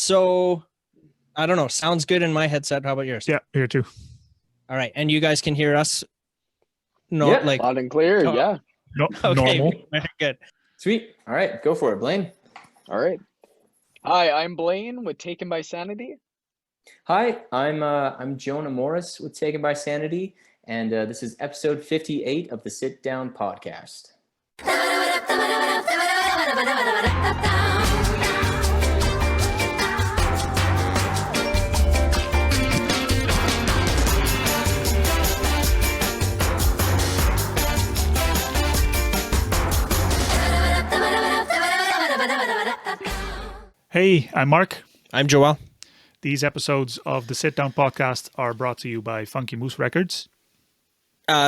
So I don't know. Sounds good in my headset. How about yours? Yeah, here too. All right. And you guys can hear us? No, Yeah, like, Loud and clear, oh, yeah. No, okay, normal. very good. sweet. All right, go for it, Blaine. All right. Hi, I'm Blaine with Taken by Sanity. Hi, I'm Jonah Morris with Taken by Sanity, and this is episode 58 of the Sit Down Podcast. Hey, I'm Mark. I'm Joel. These episodes of the Sit Down Podcast are brought to you by Funky Moose Records.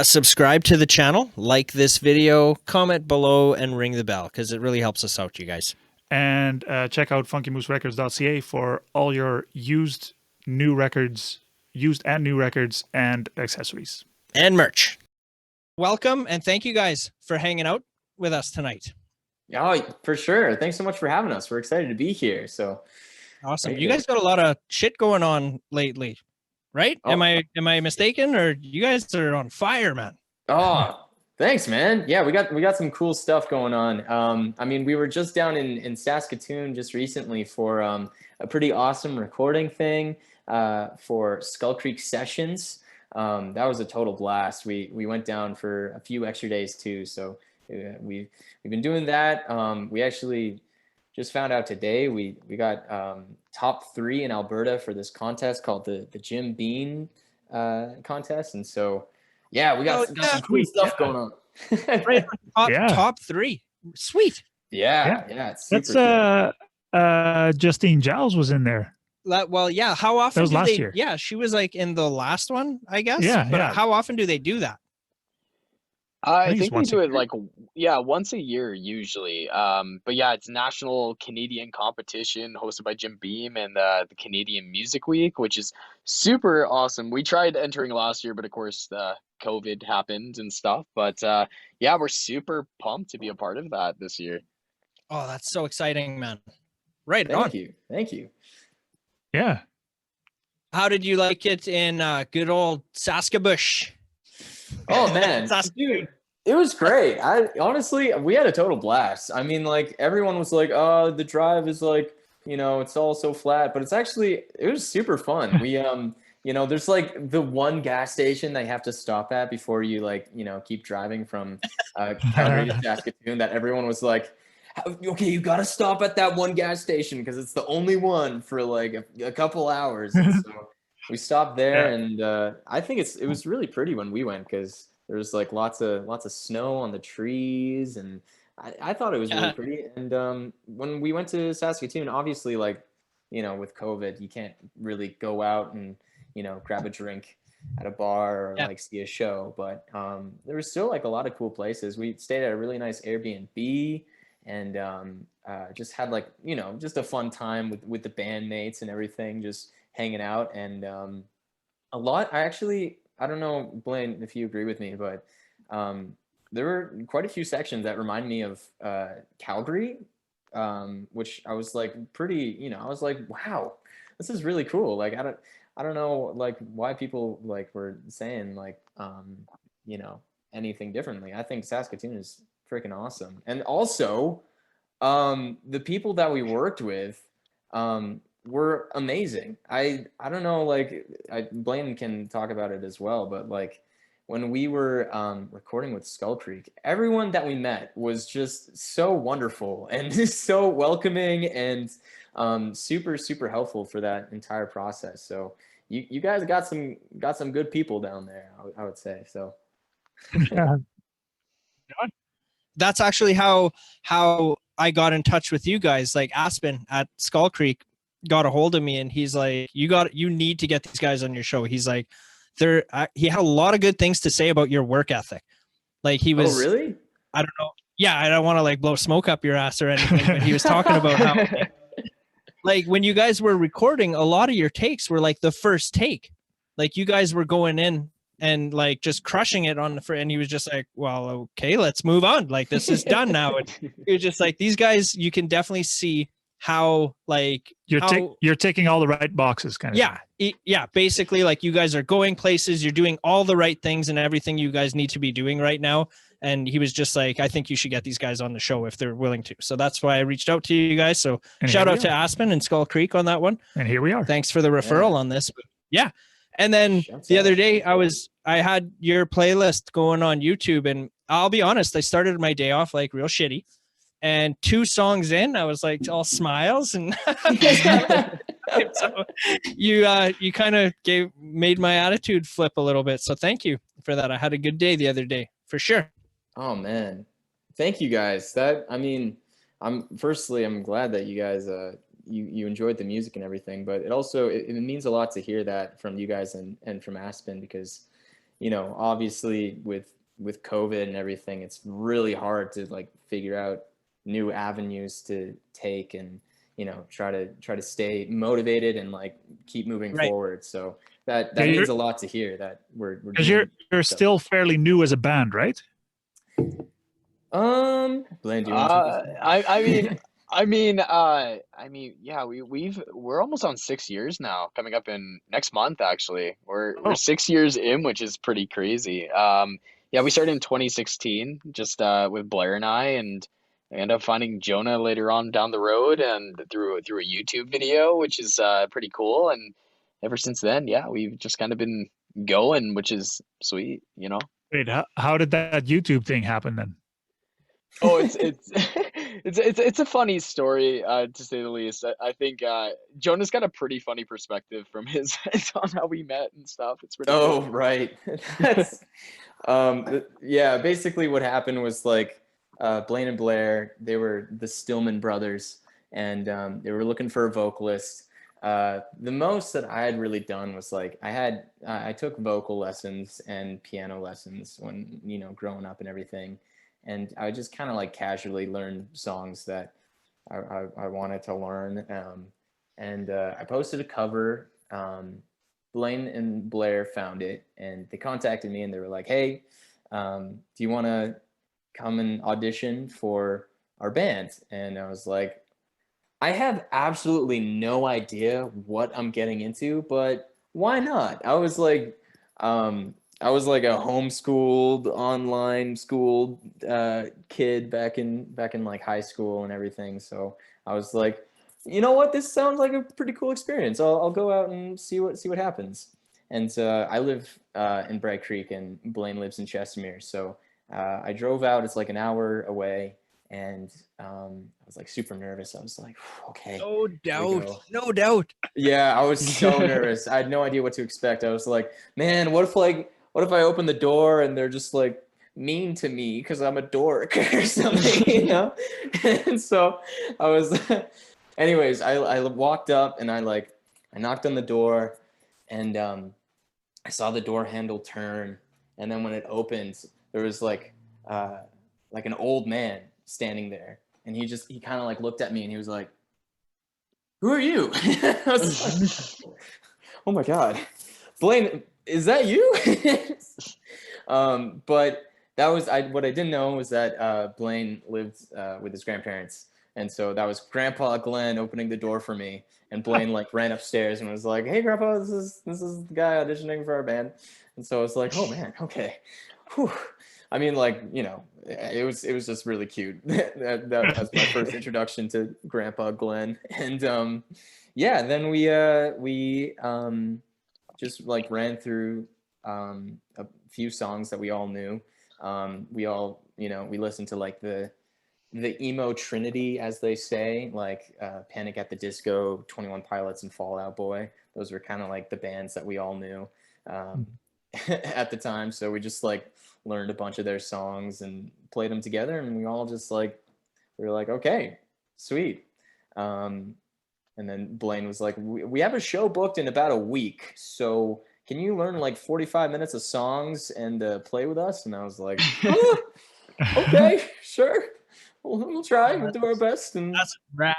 Subscribe to the channel, like this video, comment below, and ring the bell because it really helps us out, you guys. And check out funkymooserecords.ca for all your used and new records, and accessories. And merch. Welcome, and thank you guys for hanging out with us tonight. Oh, for sure. Thanks so much for having us. We're excited to be here. So Awesome. You guys got a lot of shit going on lately, right? Oh. Am I mistaken, or you guys are on fire, man? Oh, thanks, man. Yeah, we got some cool stuff going on. I mean, we were just down in Saskatoon just recently for a pretty awesome recording thing for Skull Creek Sessions. That was a total blast. We went down for a few extra days too. So we've been doing that. We actually just found out today we got top 3 in Alberta for this contest called the Jim Bean contest, and so yeah, we got some cool stuff going on. Right, Yeah. top 3, sweet. Yeah, it's super That's Justine Giles was in there. Well, yeah. How often? That was do last they, year. Yeah, she was like in the last one, I guess. Yeah, But yeah. how often do they do that? I think it's think we once a do it year. once a year usually. But yeah, it's national Canadian competition hosted by Jim Beam and the Canadian Music Week, which is super awesome. We tried entering last year, but of course COVID happened and stuff. But yeah, we're super pumped to be a part of that this year. Oh, that's so exciting, man. Right on. Thank you. Yeah. How did you like it in good old Saskabush? Oh man, dude, it was great. Honestly, we had a total blast. I mean, like, everyone was like, "Oh, the drive is like, it's all so flat," but it was super fun. We there's like the one gas station that you have to stop at before you keep driving from Calgary to Saskatoon. That everyone was like, "Okay, you got to stop at that one gas station because it's the only one for like a couple hours." And so we stopped there, and I think it was really pretty when we went because there was like lots of snow on the trees, and I thought it was really pretty. And when we went to Saskatoon, obviously, like, with COVID, you can't really go out and grab a drink at a bar or like see a show, but there was still like a lot of cool places. We stayed at a really nice Airbnb, and just had like just a fun time with the bandmates and everything, just hanging out. And a lot, I don't know, Blaine, if you agree with me, but there were quite a few sections that remind me of Calgary, which I was like I was like, wow, this is really cool. Like, I don't know like why people like were saying like anything differently. I think Saskatoon is freaking awesome. And also the people that we worked with were amazing. I don't know, like, Blaine can talk about it as well, but like when we were recording with Skull Creek, everyone that we met was just so wonderful and just so welcoming and super, super helpful for that entire process. So you guys got some good people down there, I would say. So That's actually how I got in touch with you guys. Like, Aspen at Skull Creek got a hold of me, and he's like, you need to get these guys on your show. He's like, he had a lot of good things to say about your work ethic. Like, he was, oh, really? I don't know. Yeah, I don't want to like blow smoke up your ass or anything, but he was talking about how like when you guys were recording, a lot of your takes were like the first take. Like, you guys were going in and like just crushing it on and he was just like, well, okay, let's move on. Like, this is done now. And you're just like, these guys, you can definitely see how like you're ticking all the right boxes, kind of. Yeah. Basically, like you guys are going places, you're doing all the right things and everything you guys need to be doing right now. And he was just like, I think you should get these guys on the show if they're willing to. So that's why I reached out to you guys. So shout out to Aspen and Skull Creek on that one. And here we are. Thanks for the referral on this. But yeah. And then the other day I had your playlist going on YouTube, and I'll be honest, I started my day off like real shitty. And 2 songs in, I was like all smiles, and so you kind of made my attitude flip a little bit. So thank you for that. I had a good day the other day for sure. Oh man, thank you guys. I'm glad that you guys you enjoyed the music and everything, but it means a lot to hear that from you guys and from Aspen, because obviously with COVID and everything, it's really hard to like figure out new avenues to take and try to stay motivated and like keep moving forward. So that means a lot to hear that we're because you're still fairly new as a band, right? Blaine, do you want yeah, we're almost on 6 years now, coming up in next month. Actually, we're 6 years in, which is pretty crazy. Yeah, we started in 2016, just with Blair and I ended up finding Jonah later on down the road, and through a YouTube video, which is pretty cool. And ever since then, yeah, we've just kind of been going, which is sweet, Wait, how did that YouTube thing happen then? Oh, it's a funny story, to say the least. I think Jonah's got a pretty funny perspective from his on how we met and stuff. It's pretty cool. Right. That's yeah, basically what happened was like Blaine and Blair, they were the Stillman brothers, and they were looking for a vocalist. The most that I had really done was like I took vocal lessons and piano lessons when growing up and everything, and I just kind of like casually learned songs that I wanted to learn, and I posted a cover. Blaine and Blair found it, and they contacted me, and they were like, hey, do you want to come and audition for our band? And I was like, I have absolutely no idea what I'm getting into, but why not? I was like a homeschooled, online schooled kid back in like high school and everything. So I was like, you know what? This sounds like a pretty cool experience. I'll go out and see what happens. And I live in Bright Creek, and Blaine lives in Chestermere. So I drove out. It's like an hour away. And I was like super nervous. I was like, okay. No doubt. Yeah, I was so nervous. I had no idea what to expect. I was like, man, what if I open the door and they're just like mean to me because I'm a dork or something, And so I was, anyways, I walked up and I knocked on the door, and I saw the door handle turn. And then when it opened, there was like an old man standing there, and he kind of like looked at me, and he was like, who are you? I was like, oh my God, Blaine, is that you? But that was what I didn't know was that Blaine lived with his grandparents, and so that was Grandpa Glenn opening the door for me, and Blaine like ran upstairs and was like, hey Grandpa, this is the guy auditioning for our band. And so I was like, oh man, okay. Whew. I mean, like, it was just really cute. that was my first introduction to Grandpa Glenn. And then we just like ran through a few songs that we all knew. We all, we listened to like the emo trinity, as they say, like Panic at the Disco, 21 Pilots, and Fall Out Boy. Those were kind of like the bands that we all knew at the time. So we just like learned a bunch of their songs and played them together, and we all just like, we were like, okay, sweet. And then Blaine was like, we have a show booked in about a week, so can you learn like 45 minutes of songs and play with us? And I was like, oh, okay, sure, we'll try, we'll do our best. And that's rad.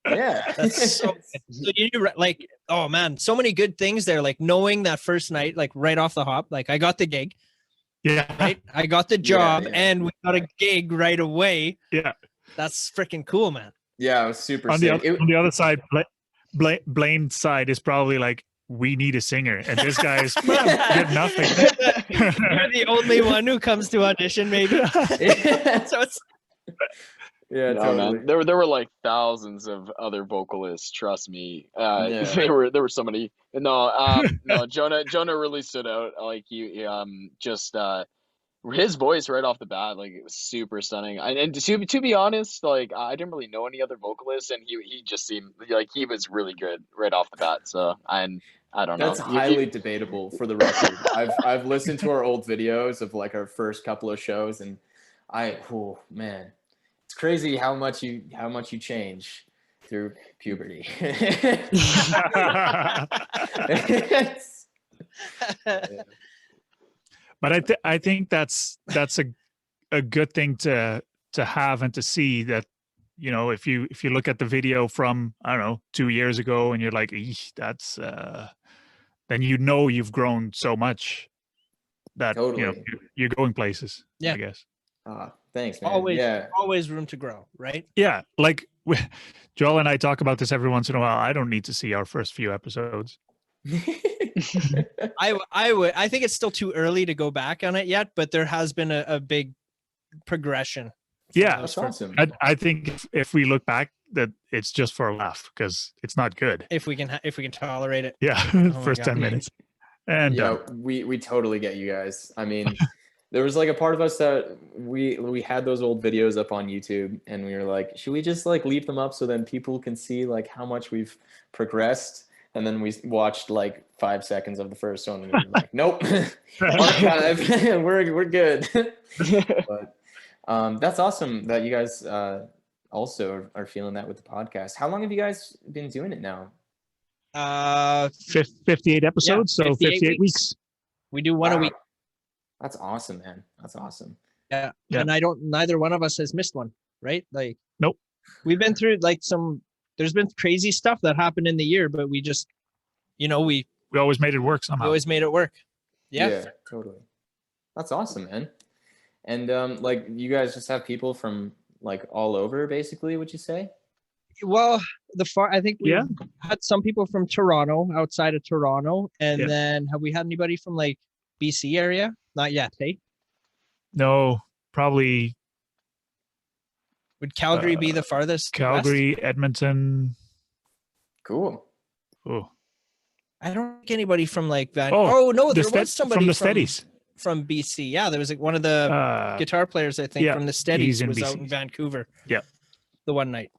Yeah. That's so you like, oh man, so many good things there, like knowing that first night, like right off the hop, like I got the gig. Yeah. Right? I got the job, yeah. and we got a gig right away. Yeah. That's freaking cool, man. Yeah, it was super On sick. on the other side, Blaine's side is probably like, we need a singer, and this guy is good nothing. You're the only one who comes to audition, maybe. So it's Yeah, No, totally. man. There were like thousands of other vocalists. Trust me. Yeah. There were so many. No. Jonah really stood out. Like just his voice right off the bat, like it was super stunning. And to be honest, like I didn't really know any other vocalists, and he just seemed like he was really good right off the bat. So I don't know. That's highly debatable for the record. I've listened to our old videos of like our first couple of shows, and oh man, it's crazy how much you change through puberty. But I think that's a good thing to have and to see, that, you know, if you look at the video from, I don't know, 2 years ago, and you're like, that's then you've grown so much that Totally. you're going places. Yeah. I guess. Thanks, man. Always room to grow, right? Yeah, like Joel and I talk about this every once in a while. I don't need to see our first few episodes. I think it's still too early to go back on it yet, but there has been a big progression. Yeah, That's awesome. I think if we look back, that it's just for a laugh, because it's not good. If we can tolerate it. Yeah, first 10 minutes. And yeah, we totally get you guys. I mean, there was like a part of us that we had those old videos up on YouTube, and we were like, should we just like leave them up so then people can see like how much we've progressed? And then we watched like 5 seconds of the first one, and we were like, nope, archive, we're good. But that's awesome that you guys also are feeling that with the podcast. How long have you guys been doing it now? 58 episodes, yeah, so 58 weeks. We do one a week. That's awesome, man. That's awesome. Yeah. And neither one of us has missed one, right? Like, nope. We've been through like there's been crazy stuff that happened in the year, but we just, we always made it work somehow. We always made it work. Yeah, totally. That's awesome, man. And like, you guys just have people from like all over, basically, would you say? Well, I think we had some people from Toronto, outside of Toronto, and then have we had anybody from like BC area? Not yet, hey? No, probably. Would Calgary be the farthest? Calgary, Edmonton. Cool. Oh, I don't think anybody from like Vancouver. Oh no, there was somebody from the Steadies. From BC. Yeah, there was like one of the guitar players, I think, from the Steadies was out in Vancouver. Yeah. The one night.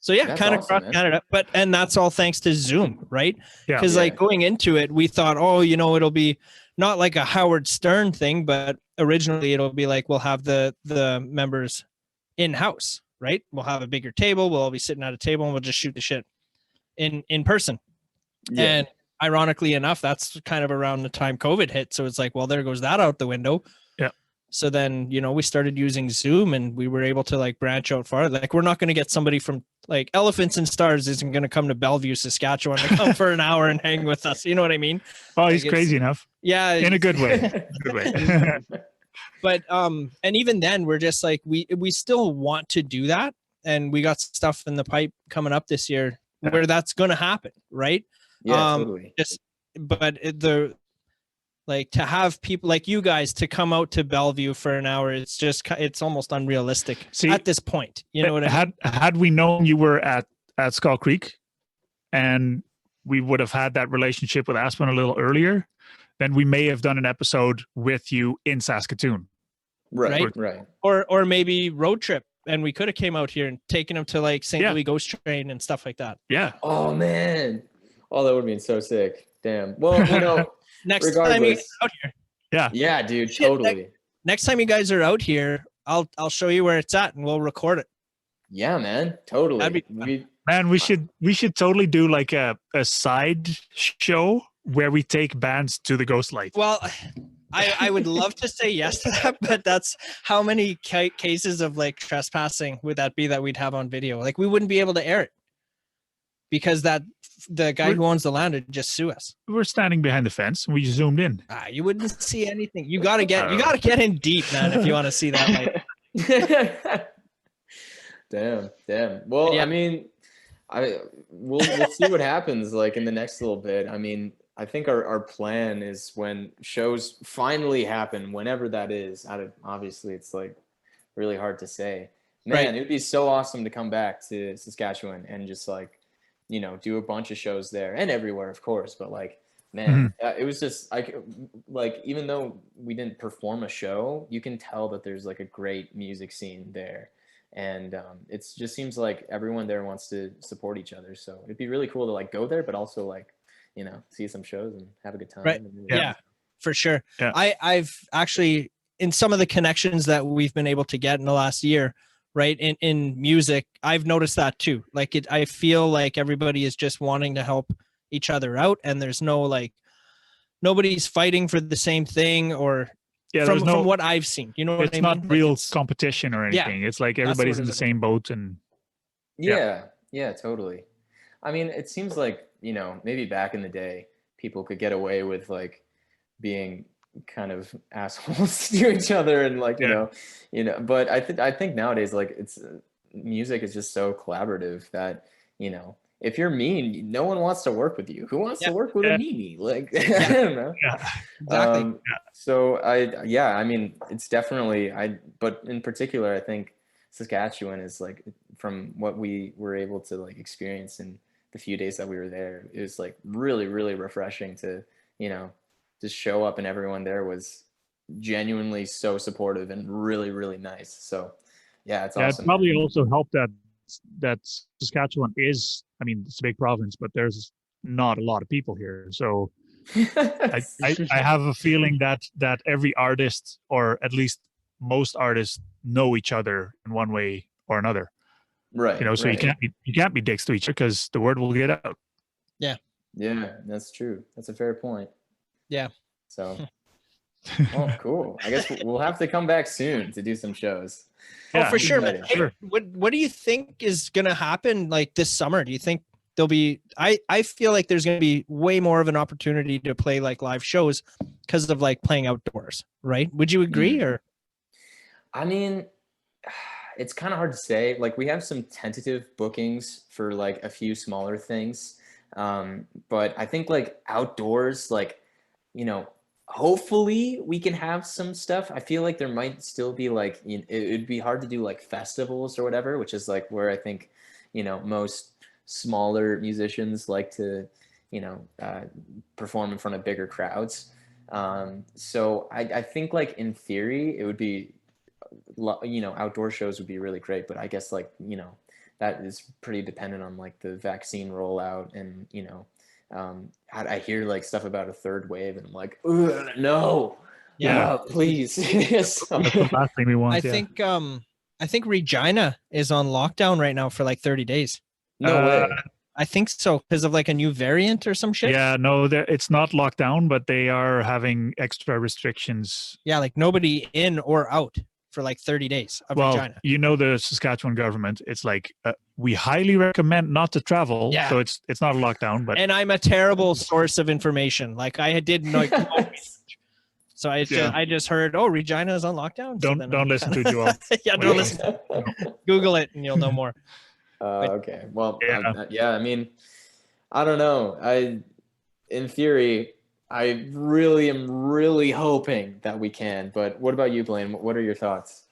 So yeah, kind of across Canada. And that's all thanks to Zoom, right? Yeah. Because like going into it, we thought, it'll be not like a Howard Stern thing, but originally it'll be like we'll have the members in-house, right? We'll have a bigger table, we'll all be sitting at a table, and we'll just shoot the shit in person. Yeah. And ironically enough, that's kind of around the time COVID hit. So it's like, well, there goes that out the window. Yeah. So then, we started using Zoom, and we were able to like branch out farther. Like, we're not going to get somebody from like Elephants and Stars isn't going to come to Bellevue, Saskatchewan to come for an hour and hang with us. You know what I mean? Oh, he's crazy enough. Yeah. In a good way. Good way. But, and even then we're just like, we still want to do that. And we got stuff in the pipe coming up this year where that's going to happen. Right. Yeah, totally. Like to have people like you guys to come out to Bellevue for an hour, it's almost unrealistic at this point. You know what I mean? Had we known you were at Skull Creek, and we would have had that relationship with Aspen a little earlier, then we may have done an episode with you in Saskatoon. Right. Or maybe road trip, and we could have came out here and taken them to like St. Louis Ghost Train and stuff like that. Yeah. Oh man. Oh, that would have been so sick. Damn. Well, next time you guys are out here. Yeah. Yeah, dude. Totally. Next time you guys are out here, I'll show you where it's at, and we'll record it. Yeah, man. Totally. That'd be man, we should totally do like a side show where we take bands to the Ghost Light. Well, I would love to say yes to that, but that's how many cases of like trespassing would that be that we'd have on video? Like, we wouldn't be able to air it because the guy who owns the land would just sue us. We're standing behind the fence and we just zoomed in. You wouldn't see anything. You gotta get in deep, man, if you want to see that. Like, Damn. Well, Yeah. I mean, we'll see what happens like in the next little bit. I mean, I think our plan is when shows finally happen, whenever that is. Obviously, it's like really hard to say. Man, Right. it would be so awesome to come back to Saskatchewan and just like, do a bunch of shows there and everywhere, of course. But like, man, it was just like, even though we didn't perform a show, you can tell that there's like a great music scene there. And it just seems like everyone there wants to support each other. So it'd be really cool to like go there, but also like, see some shows and have a good time. Right. And Yeah, for sure. Yeah. I've actually, in some of the connections that we've been able to get in the last year, right, in music, I've noticed that too. Like I feel like everybody is just wanting to help each other out, and there's no like, nobody's fighting for the same thing, or from what I've seen, you know what I mean? It's not real competition or anything. It's like everybody's in the same boat, and yeah, totally. I mean, it seems like, maybe back in the day, people could get away with like being kind of assholes to each other and like, but I think nowadays, like, it's music is just so collaborative that, if you're mean, no one wants to work with you. Who wants to work with a meanie? Like, I don't know. Exactly. So I mean, it's definitely, but in particular, I think Saskatchewan is like, from what we were able to like experience in the few days that we were there, it was like really, really refreshing to, just show up, and everyone there was genuinely so supportive and really, really nice. So yeah, it's awesome. It probably also helped that Saskatchewan is, I mean, it's a big province, but there's not a lot of people here. So I have a feeling that every artist, or at least most artists, know each other in one way or another. Right. So you can't be dicks to each other because the word will get out. Yeah. Yeah, that's true. That's a fair point. Yeah. So, oh, cool. I guess we'll have to come back soon to do some shows. Oh, for sure, man. Sure. What do you think is going to happen like this summer? Do you think there'll be, I feel like there's going to be way more of an opportunity to play like live shows because of like playing outdoors, right? Would you agree? Or, I mean, it's kind of hard to say. Like, we have some tentative bookings for like a few smaller things. But I think like outdoors, like, hopefully we can have some stuff. I feel like there might still be like, it would be hard to do like festivals or whatever, which is like where I think, most smaller musicians like to, perform in front of bigger crowds. So I think like in theory it would be, outdoor shows would be really great, but I guess like, that is pretty dependent on like the vaccine rollout and, I hear like stuff about a third wave, and I'm like, no, please. That's the last thing we want. I think Regina is on lockdown right now for like 30 days. No way. I think so, because of like a new variant or some shit. Yeah, no, it's not locked down, but they are having extra restrictions. Yeah, like nobody in or out for like 30 days of Regina. The Saskatchewan government, it's like we highly recommend not to travel. Yeah. So it's not a lockdown, but and I'm a terrible source of information. Like I didn't know. So I just heard, Regina is on lockdown. Don't listen to Joel. Yeah, don't listen. Google it and you'll know more. Okay. Well, I mean, I don't know. In theory, I really am really hoping that we can. But what about you, Blaine? What are your thoughts?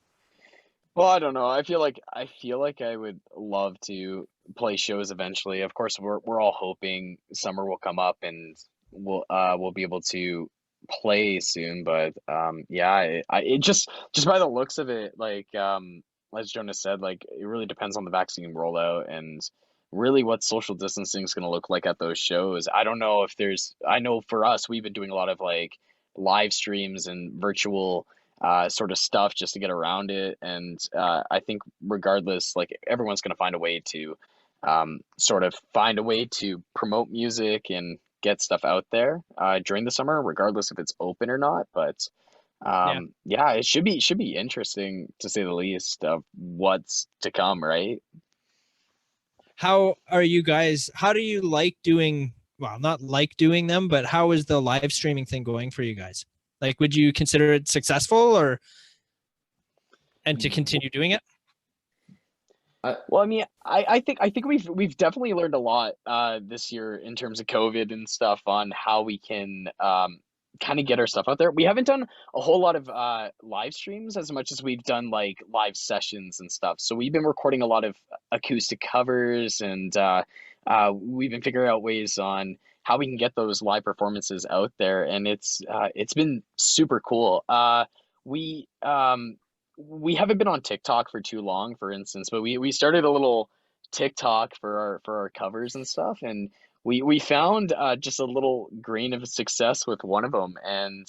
Well, I don't know. I feel like I would love to play shows eventually. Of course, we're all hoping summer will come up and we'll be able to play soon. But it just by the looks of it, like as Jonas said, like it really depends on the vaccine rollout and really what social distancing is going to look like at those shows. I don't know if I know for us, we've been doing a lot of like live streams and virtual sort of stuff just to get around it. And I think regardless, like everyone's going to find a way to sort of find a way to promote music and get stuff out there during the summer, regardless if it's open or not. But it should be interesting to say the least of what's to come, right? How do you like doing, well, not like doing them, but how is the live streaming thing going for you guys? Like, would you consider it successful and to continue doing it? Well, I mean, I think we've definitely learned a lot this year in terms of COVID and stuff on how we can kind of get our stuff out there. We haven't done a whole lot of live streams as much as we've done like live sessions and stuff. So we've been recording a lot of acoustic covers, and we've been figuring out ways on how we can get those live performances out there, and it's been super cool. We haven't been on TikTok for too long, for instance, but we started a little TikTok for our covers and stuff, and we found just a little grain of success with one of them, and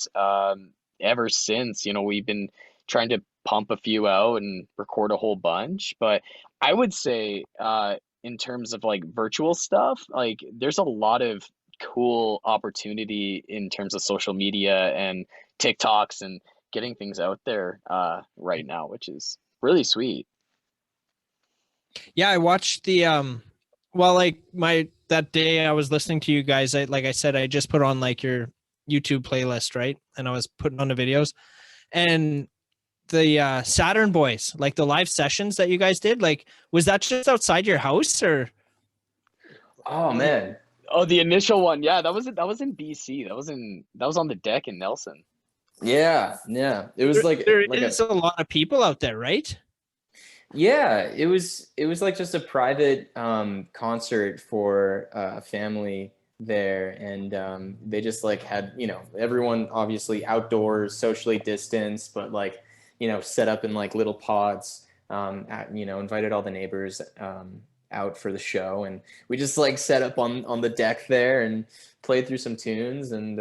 ever since, we've been trying to pump a few out and record a whole bunch. But I would say, in terms of like virtual stuff, like there's a lot of cool opportunity in terms of social media and TikToks and getting things out there right now, which is really sweet. Yeah, I watched the well, like that day I was listening to you guys, like I said, I just put on like your YouTube playlist, right? And I was putting on the videos, and the Saturn Boys, like the live sessions that you guys did, like was that just outside your house or? Oh man. Oh, the initial one, yeah, that was in BC. That was on the deck in Nelson. Yeah. It was there is a lot of people out there, right? Yeah, it was like just a private concert for a family there, and they just like had, everyone obviously outdoors, socially distanced, but like, set up in like little pods, invited all the neighbors out for the show, and we just like set up on the deck there and played through some tunes, and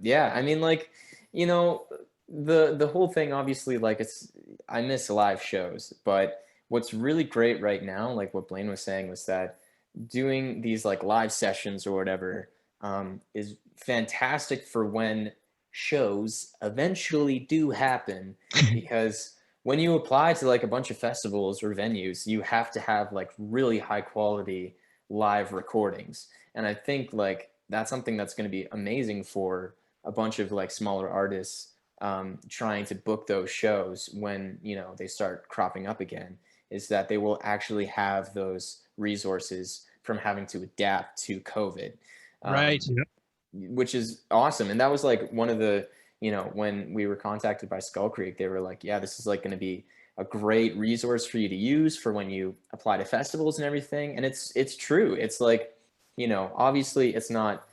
yeah, I mean, like, the whole thing, obviously, like, I miss live shows, but what's really great right now, like what Blaine was saying, was that doing these like live sessions or whatever is fantastic for when shows eventually do happen, because when you apply to like a bunch of festivals or venues, you have to have like really high quality live recordings. And I think like that's something that's going to be amazing for a bunch of like smaller artists trying to book those shows when, they start cropping up again, is that they will actually have those resources from having to adapt to COVID. Right. Which is awesome. And that was like one of the, when we were contacted by Skull Creek, they were like, yeah, this is like going to be a great resource for you to use for when you apply to festivals and everything. And it's true. It's like, obviously it's not,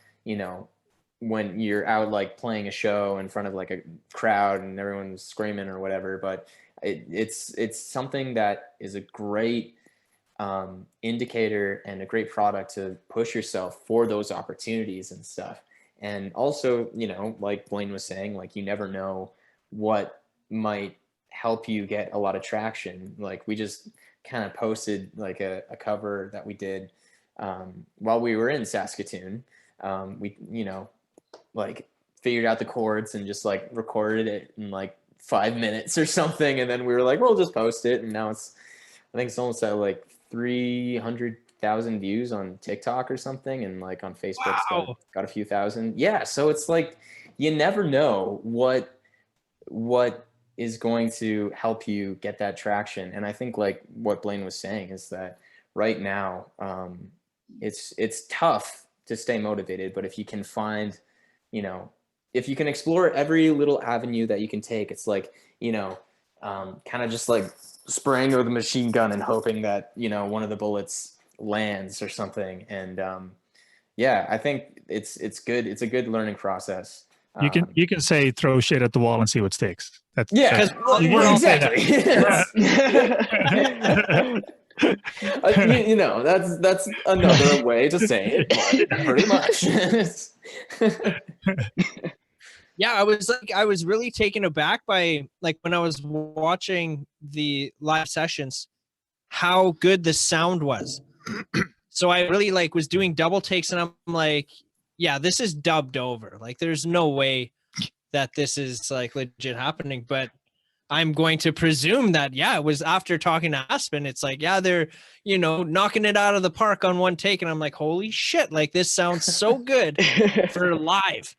when you're out like playing a show in front of like a crowd and everyone's screaming or whatever, but it's something that is a great indicator and a great product to push yourself for those opportunities and stuff. And also, like Blaine was saying, like you never know what might help you get a lot of traction. Like we just kind of posted like a cover that we did while we were in Saskatoon. We, like figured out the chords and just like recorded it in like 5 minutes or something, and then we were like, we'll just post it, and now I think it's almost at like 300,000 views on TikTok or something, and like on Facebook, wow, got a few thousand. Yeah, so it's like you never know what is going to help you get that traction. And I think like what Blaine was saying is that right now it's tough to stay motivated, but if you can find, if you can explore every little avenue that you can take, it's like, kind of just like spraying with a machine gun and hoping that, one of the bullets lands or something. And yeah, I think it's good. It's a good learning process. You can say throw shit at the wall and see what sticks. That's exactly. That's another way to say it, but pretty much. Yeah, I was really taken aback by like when I was watching the live sessions, how good the sound was. So I really like was doing double takes, and I'm like, yeah, this is dubbed over. Like there's no way that this is like legit happening, but I'm going to presume that, yeah, it was after talking to Aspen. It's like, yeah, they're, knocking it out of the park on one take. And I'm like, holy shit, like this sounds so good for live,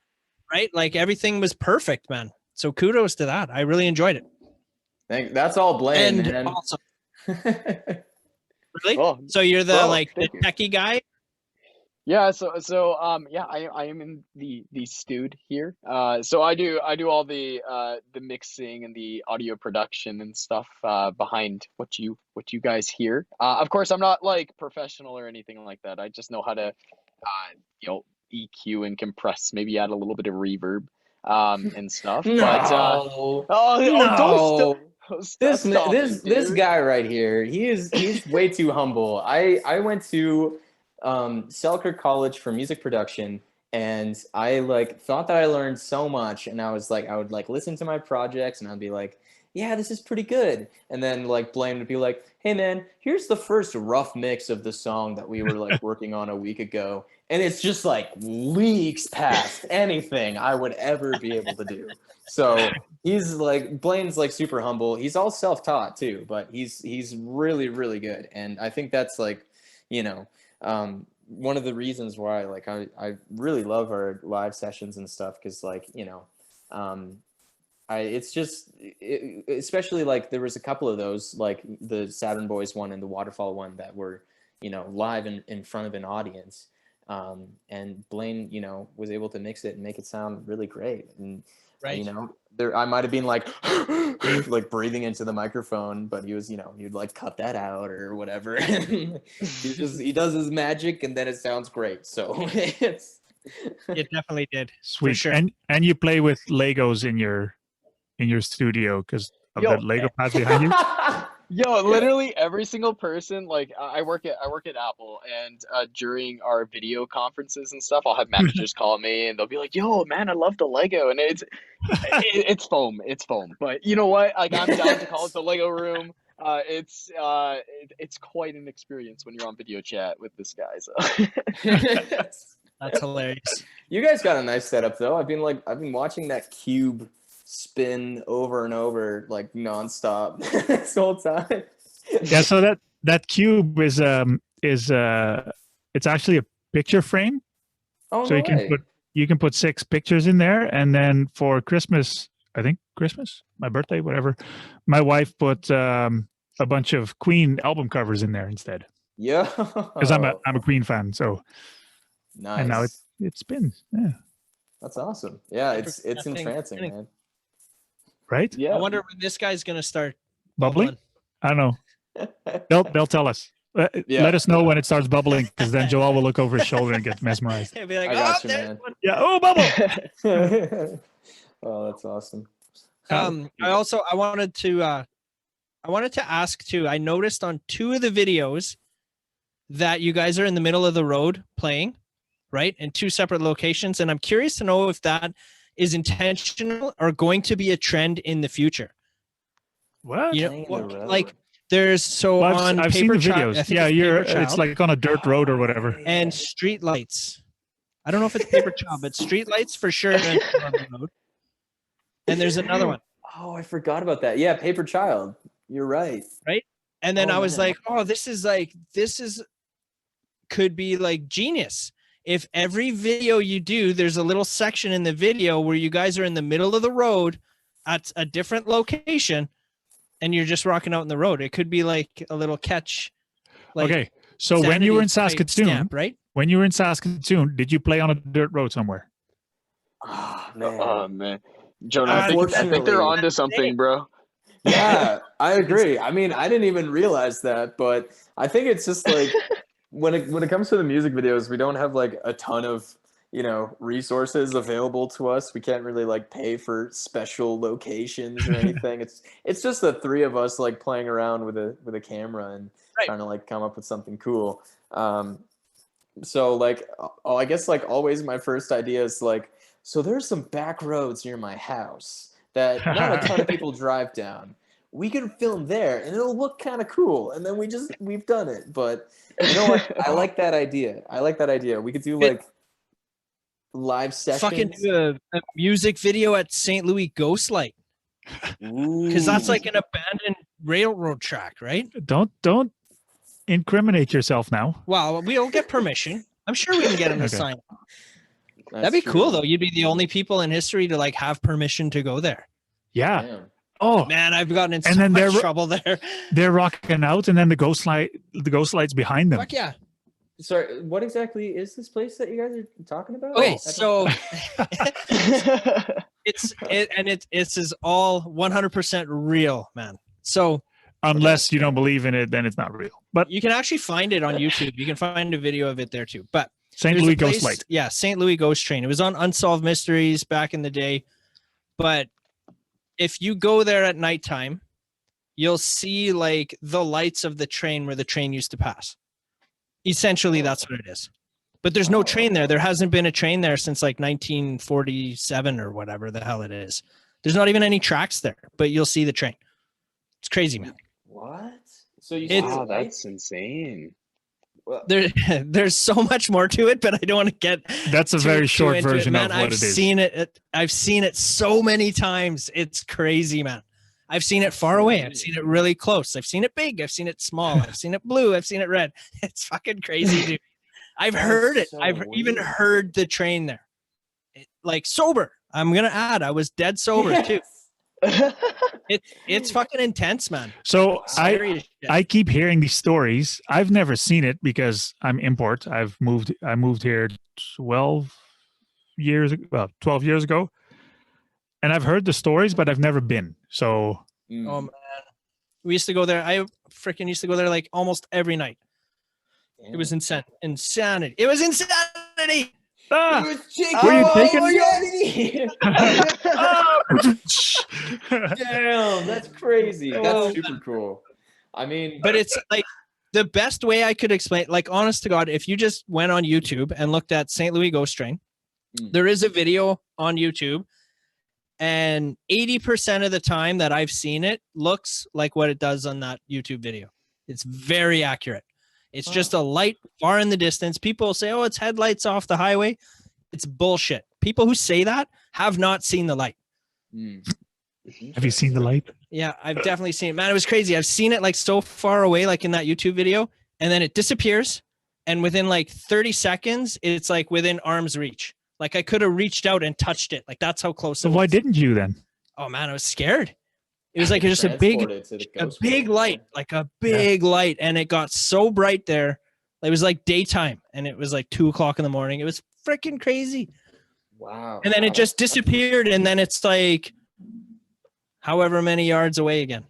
right? Like everything was perfect, man. So kudos to that. I really enjoyed it. That's all Blaine, and man. Awesome. Really? Oh, So you're the bro, like the thank you. techie guy? yeah. Yeah, I am in the stewed here. So I do all the mixing and the audio production and stuff behind what you guys hear. Of course, I'm not like professional or anything like that. I just know how to you know, EQ and compress, maybe add a little bit of reverb and stuff. But No, don't no. stop it, This dude. guy right here, he's way too humble. I went to Selkirk College for music production, and I like thought that I learned so much, and I was like I would like listen to my projects and I'd be like, yeah, this is pretty good. And then like Blaine would be like, hey man, here's the first rough mix of the song that we were like working on a week ago. And it's just like leagues past anything I would ever be able to do. So he's like Blaine's like super humble. He's all self-taught too, but he's really, really good. And I think that's like, you know, one of the reasons why like I really love our live sessions and stuff, because like, you know, it's just especially like there was a couple of those like the Saturn Boys one and the Waterfall one that were, you know, live in front of an audience, and Blaine, you know, was able to mix it and make it sound really great. And you know, there I might have been like like breathing into the microphone, but he was, you know, he'd like cut that out or whatever. He does his magic and then it sounds great. So it's It definitely did. Sweet. For sure. And you play with Legos in your studio because of Yo, that Lego pads behind you. Yo, literally every single person, like I work at Apple, and during our video conferences and stuff, I'll have managers call me and they'll be like, "Yo, man, I love the Lego," and it's foam, But you know what? Like I'm down to call it the Lego room. It's quite an experience when you're on video chat with this guy. So That's hilarious. You guys got a nice setup though. I've been watching that cube spin over and over like nonstop this whole time. Yeah, so that cube is it's actually a picture frame. Oh, So no way. you can put 6 pictures in there, and then for Christmas, I think Christmas, my birthday, whatever, my wife put a bunch of Queen album covers in there instead. Yeah. Because I'm a Queen fan, so Nice. and now it spins. Yeah. That's awesome. Yeah, it's entrancing, man. Right? yeah, I wonder when this guy's gonna start Bubbling? I don't know. They'll tell us. Yeah. Let us know when it starts bubbling, because then Joel will look over his shoulder and get mesmerized. He'll be like, I got oh, you, there's man. one. Yeah. Oh, bubble. Oh, that's awesome. I wanted to ask too. I noticed on 2 of the videos that you guys are in the middle of the road playing, right? In 2 separate locations. And I'm curious to know if that is intentional or going to be a trend in the future. What? You Playing in know, the road. like there's so Well, on I've seen Paper the Child, videos. I think Yeah, it's Paper it's Child, like on a dirt road or whatever. and street lights. I don't know if it's Paper Child, but street lights for sure. On the road. And there's another one. Oh, I forgot about that. Yeah, Paper Child. You're right. And then Oh, I was man. like, oh, this is could be like genius. If every video you do, there's a little section in the video where you guys are in the middle of the road at a different location and you're just rocking out in the road. It could be like a little catch. Like Okay. So when you were in Sanity type Saskatoon, stamp, right? when you were in Saskatoon, did you play on a dirt road somewhere? Oh, man. oh man, Jonah, I think they're Unfortunately. onto something, bro. Yeah, I agree. I mean, I didn't even realize that, but I think it's just like when it comes to the music videos, we don't have like a ton of, you know, resources available to us. We can't really like pay for special locations or anything. It's just the 3 of us like playing around with a camera and trying to like come up with something cool. So like, I guess like always my first idea is like, so there's some back roads near my house that not a ton of people drive down. We can film there and it'll look kind of cool. And then we've done it. But you know what? I like that idea. We could do like live sessions. Fucking do a music video at St. Louis Ghostlight. Because that's like an abandoned railroad track, right? Don't incriminate yourself now. Well, we'll get permission. I'm sure we can get him to Okay. sign. That's That'd be true. cool though. You'd be the only people in history to like have permission to go there. Yeah. Damn. Oh Man, I've gotten in And so then much trouble there. they're rocking out, and then the ghost light's behind them. Fuck yeah. Sorry, what exactly is this place that you guys are talking about? Okay, I so it's is all 100% real, man. So Unless you don't believe in it, then it's not real. But you can actually find it on YouTube. You can find a video of it there too. But St. there's Louis a place- Ghost Light. Yeah, St. Louis Ghost Train. It was on Unsolved Mysteries back in the day. But if you go there at nighttime, you'll see like the lights of the train where the train used to pass. Essentially, that's what it is. But there's no train there. There hasn't been a train there since like 1947 or whatever the hell it is. There's not even any tracks there, but you'll see the train. It's crazy, man. What? So you Wow, that's insane. There's so much more to it, but I don't want to get. That's a very short into it. version Man, of what I've it is. seen it. I've seen it so many times. It's crazy, man. I've seen it far away. I've seen it really close. I've seen it big. I've seen it small. I've seen it blue. I've seen it red. It's fucking crazy, dude. I've heard it. so I've even weird. heard the train there. Like sober. I'm gonna add. I was dead sober too. It's fucking intense, man. So Scary as shit. I keep hearing these stories. I've never seen it because I'm import. I moved here 12 years ago. And I've heard the stories, but I've never been. So Oh man, we used to go there. I freaking used to go there like almost every night. It was insanity. It was insanity. ah, It was Jake. Were you taking- Damn, that's crazy. That's Oh. super cool. I mean, But it's like the best way I could explain, like honest to God, if you just went on YouTube and looked at St. Louis Ghost Train, there is a video on YouTube, and 80% of the time that I've seen it looks like what it does on that YouTube video. It's very accurate. It's just a light far in the distance. People say, oh, it's headlights off the highway. It's bullshit. People who say that have not seen the light. have you seen the light? Yeah, I've definitely seen it. Man, it was crazy. I've seen it like so far away, like in that YouTube video, and then it disappears. And within like 30 seconds, it's like within arm's reach. Like I could have reached out and touched it. Like that's how close So it why was. didn't you then? Oh man, I was scared. It was like just a big light, like a big light. And it got so bright there. It was like daytime and it was like 2:00 in the morning. It was freaking crazy. Wow. And then it just disappeared. And then it's like however many yards away again.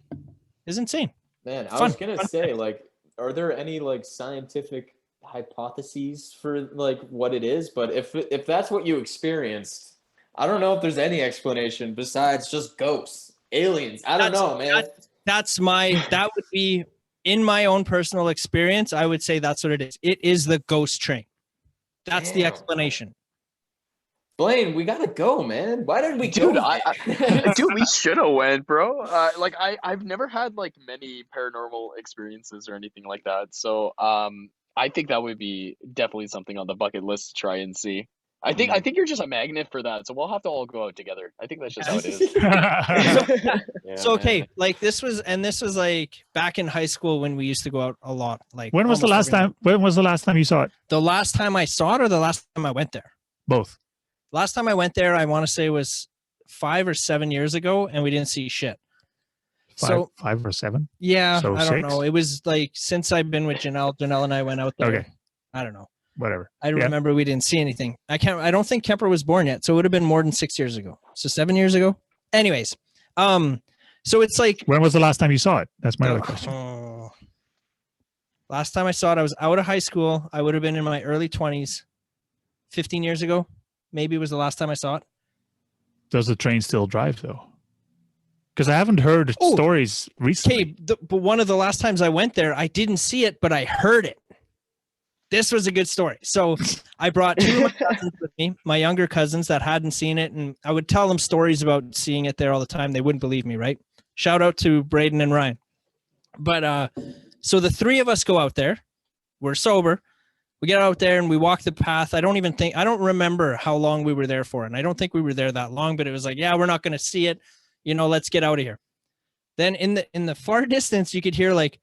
It's insane. Man, I Fun. was gonna say, like, are there any like scientific hypotheses for like what it is? But if that's what you experienced, I don't know if there's any explanation besides just ghosts, aliens. I don't know, man. That would be in my own personal experience. I would say that's what it is. It is the ghost train. That's the Damn. explanation. Blaine, we gotta go, man. Why didn't we Dude, go? dude, we should have went, bro. Like I've never had like many paranormal experiences or anything like that. So I think that would be definitely something on the bucket list to try and see. I think you're just a magnet for that. So we'll have to all go out together. I think that's just how it is. Yeah, So okay, man. like this was like back in high school when we used to go out a lot. Like When was the almost last every time? When was the last time you saw it? The last time I saw it, or the last time I went there? Both. Last time I went there, I want to say was 5 or 7 years ago, and we didn't see shit. So 5 or 7. yeah, So I don't 6? know. It was like since I've been with Janelle and I went out there. Okay. I don't know. Whatever. I Yeah. remember we didn't see anything. I don't think Kemper was born yet, so it would have been more than 6 years ago. So 7 years ago. Anyways, so it's like When was the last time you saw it? That's my other question. Last time I saw it, I was out of high school. I would have been in my early 20s. 15 years ago, maybe was the last time I saw it. Does the train still drive though? Because I haven't heard stories recently. Okay, but one of the last times I went there, I didn't see it, but I heard it. This was a good story. So I brought 2 of my cousins with me, my younger cousins that hadn't seen it, and I would tell them stories about seeing it there all the time. They wouldn't believe me, right? Shout out to Braden and Ryan. But so the 3 of us go out there. We're sober. We get out there and we walk the path. I don't remember how long we were there for. And I don't think we were there that long, but it was like, yeah, we're not going to see it. You know, let's get out of here. Then in the far distance, you could hear like,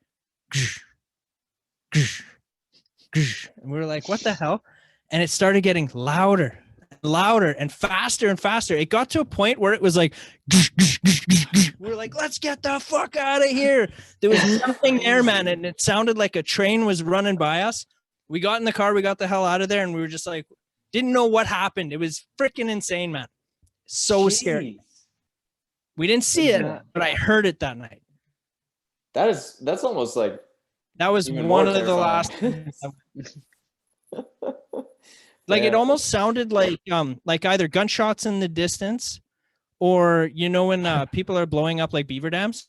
and we were like, what the hell? And it started getting louder and louder and faster and faster. It got to a point where it was like, we're like, let's get the fuck out of here. There was nothing there, man. And it sounded like a train was running by us. We got in the car, we got the hell out of there, and we were just like, didn't know what happened. It was freaking insane, man. So scary. We didn't see it, but I heard it that night. That's almost like that was one of the last. Like it almost sounded like either gunshots in the distance, or when people are blowing up like beaver dams.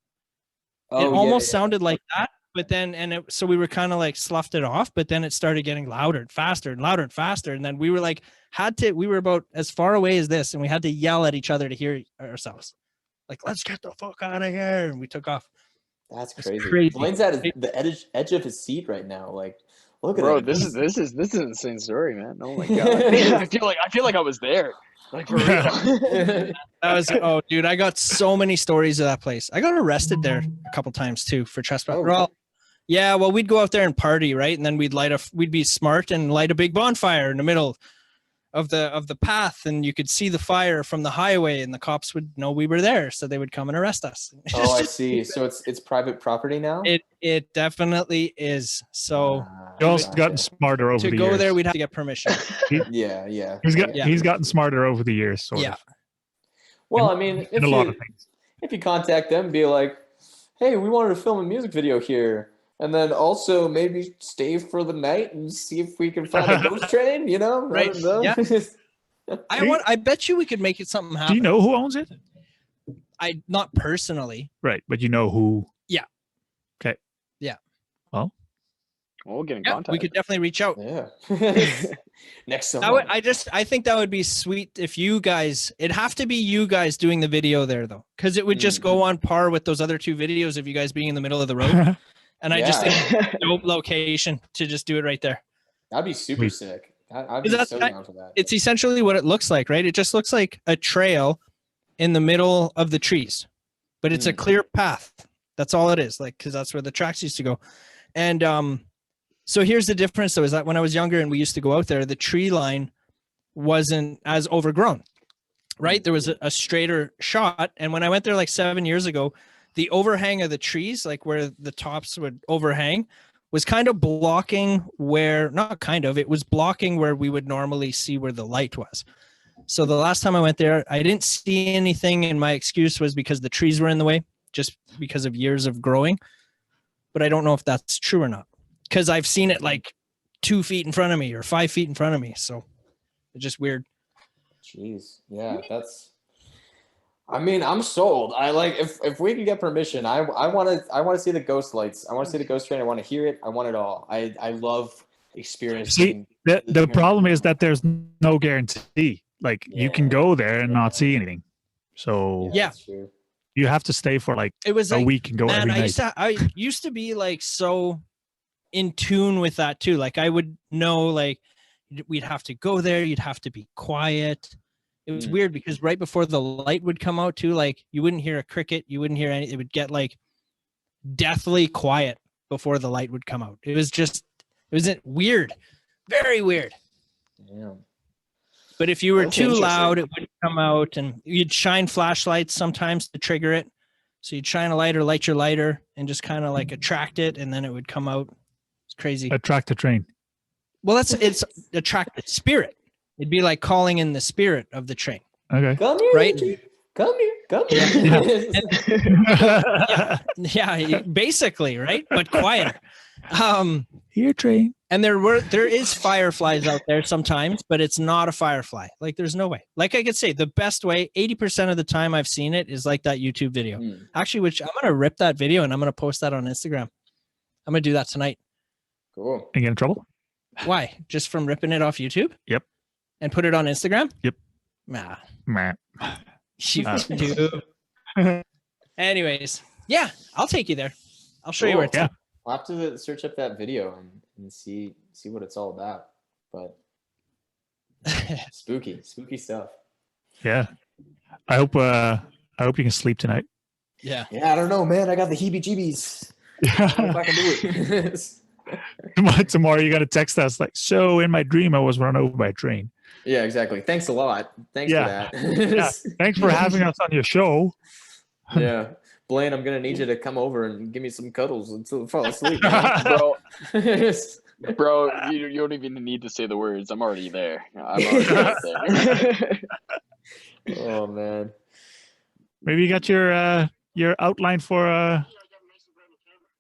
It almost sounded like that, but then so we were kind of like sloughed it off, but then it started getting louder and faster and louder and faster, and then we were like we were about as far away as this, and we had to yell at each other to hear ourselves, like, let's get the fuck out of here, and we took off. That's crazy. Blaine's at the edge of his seat right now, like. Look at bro, it. this is an insane story, man. Oh my god. I feel like I was there. Like for real. That was dude, I got so many stories of that place. I got arrested there a couple times too for trespass. Well, yeah, well, we'd go out there and party, right? And then we'd be smart and light a big bonfire in the middle of the path, and you could see the fire from the highway, and the cops would know we were there, so they would come and arrest us. Oh, I see. So it's private property now? It definitely is. So you also gotten smarter over the years. To go there, we'd have to get permission. Yeah. He's gotten smarter over the years, sort of. Well, I mean, if you contact them, be like, hey, we wanted to film a music video here. And then also maybe stay for the night and see if we can find a ghost train, Right. Yeah. I bet you we could make it something happen. Do you know who owns it? Not personally. Right, but you know who. Yeah. Okay. Yeah. Well, we'll get in contact. We could definitely reach out. Yeah. Next summer. I think that would be sweet if you guys, it'd have to be you guys doing the video there though. Because it would just go on par with those other two videos of you guys being in the middle of the road. And I just think dope location to just do it right there. That'd be super sick. I'd be so down for that. It's essentially what it looks like, right? It just looks like a trail in the middle of the trees, but it's a clear path. That's all it is, like, because that's where the tracks used to go. And so here's the difference, though, is that when I was younger and we used to go out there, the tree line wasn't as overgrown, right? There was a straighter shot. And when I went there like 7 years ago, the overhang of the trees, like where the tops would overhang, was kind of blocking it was blocking where we would normally see where the light was. So the last time I went there, I didn't see anything, and my excuse was because the trees were in the way, just because of years of growing. But I don't know if that's true or not, because I've seen it like 2 feet in front of me or 5 feet in front of me. So it's just weird. Jeez. Yeah, I mean, I'm sold. I like if we can get permission, I want to see the ghost lights. I want to see the ghost train. I want to hear it. I want it all. I love experiencing. See, the problem is that there's no guarantee. Like you can go there and not see anything. So you have to stay for like a week and go every night. I used to be like so in tune with that too. Like I would know, like we'd have to go there. You'd have to be quiet. It was weird because right before the light would come out too, like you wouldn't hear a cricket, you wouldn't hear any. It would get like deathly quiet before the light would come out. It was weird, very weird. Yeah. But if you were too loud, it would come out, and you'd shine flashlights sometimes to trigger it. So you'd shine a lighter, light your lighter, and just kind of like attract it, and then it would come out. It's crazy. Attract the train. Well, it's attract the spirit. It'd be like calling in the spirit of the train. Okay. Come here, right? Come here. Yeah, basically, right? But quieter. Here, train. And there is fireflies out there sometimes, but it's not a firefly. Like there's no way. Like I could say the best way, 80% of the time I've seen it is like that YouTube video. Actually, which I'm going to rip that video and I'm going to post that on Instagram. I'm going to do that tonight. Cool. You get in trouble? Why? Just from ripping it off YouTube? Yep. And put it on Instagram? Yep. Nah. You do. Anyways, yeah, I'll take you there. I'll show you where it's at. I'll have to search up that video and see what it's all about. But spooky stuff. Yeah. I hope you can sleep tonight. Yeah. Yeah, I don't know, man. I got the heebie-jeebies. I don't know if I can do it. Tomorrow you got to text us like, so in my dream I was run over by a train. Yeah, exactly. Thanks a lot. Thanks for that. Yeah. Thanks for having us on your show. Yeah. Blaine, I'm gonna need you to come over and give me some cuddles until I fall asleep, man. Bro, you don't even need to say the words. I'm already there. I'm already right there. Oh man. Maybe you got your outline for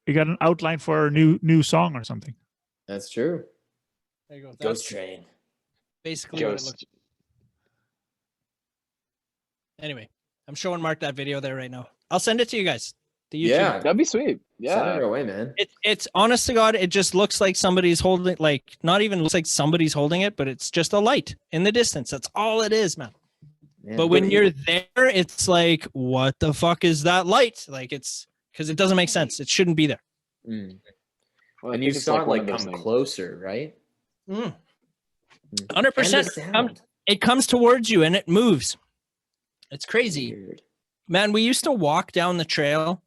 you got an outline for a new song or something. That's true. There you go. Ghost Train. Basically what it looks. Anyway, I'm showing Mark that video there right now. I'll send it to you guys. The YouTube. Yeah, that'd be sweet. Yeah, send it our way, man. It's honest to God, it just looks like somebody's holding, like not even looks like somebody's holding it, but it's just a light in the distance. That's all it is, man. But when you're there, it's like, what the fuck is that light? Like it's because it doesn't make sense. It shouldn't be there. Mm. Well, and you saw it like come closer, right? 100%. It comes towards you and it moves. It's crazy. Weird. Man, we used to walk down the trail,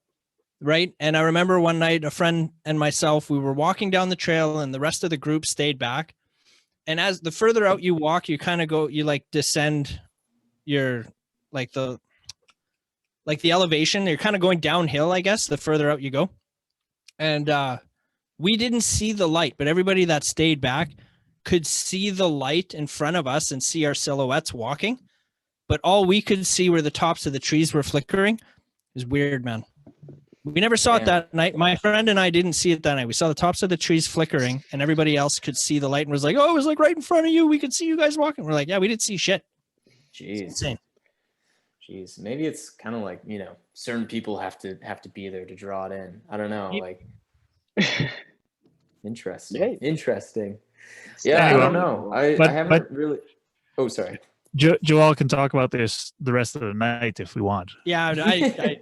right? And I remember one night a friend and myself, we were walking down the trail and the rest of the group stayed back. And as the further out you walk, you kind of go, you like descend your like the elevation. You're kind of going downhill, I guess, the further out you go. And we didn't see the light, but everybody that stayed back could see the light in front of us and see our silhouettes walking. But all we could see were the tops of the trees were flickering. It was weird, man. We never saw it that night. My friend and I didn't see it that night. We saw the tops of the trees flickering and everybody else could see the light and was like, oh, it was like right in front of you. We could see you guys walking. We're like, yeah, we didn't see shit. Jeez. It's insane. Jeez. Maybe it's kind of like, certain people have to be there to draw it in. I don't know. Like, interesting. Interesting. Yeah, I don't know. I haven't really. Oh, sorry. Joel can talk about this the rest of the night if we want. Yeah, I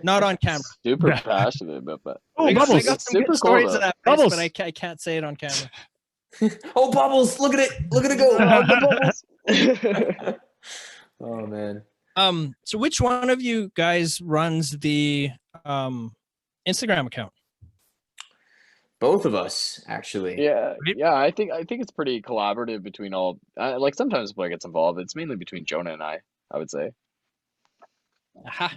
not on camera. Super passionate about that. Oh, I Bubbles! got some good stories of that place, Bubbles. But I can't say it on camera. Oh, Bubbles! Look at it! Look at it go! Bubbles. Oh man. So which one of you guys runs the Instagram account? Both of us, actually. Yeah. I think it's pretty collaborative between all. Like sometimes Blair gets involved. It's mainly between Jonah and I would say. Aha.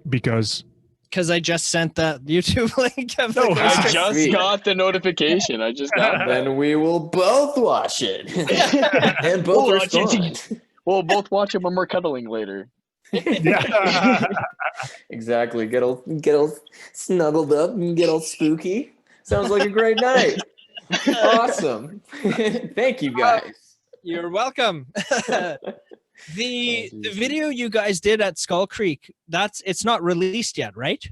Because I just sent that YouTube link. Of I just got the notification. I just got. Then we will both watch it and both respond. We'll both watch it when we're cuddling later. Exactly. Get all snuggled up and get all spooky. Sounds like a great night. Awesome. Thank you guys. You're welcome. The video you guys did at Skull Creek, it's not released yet, right?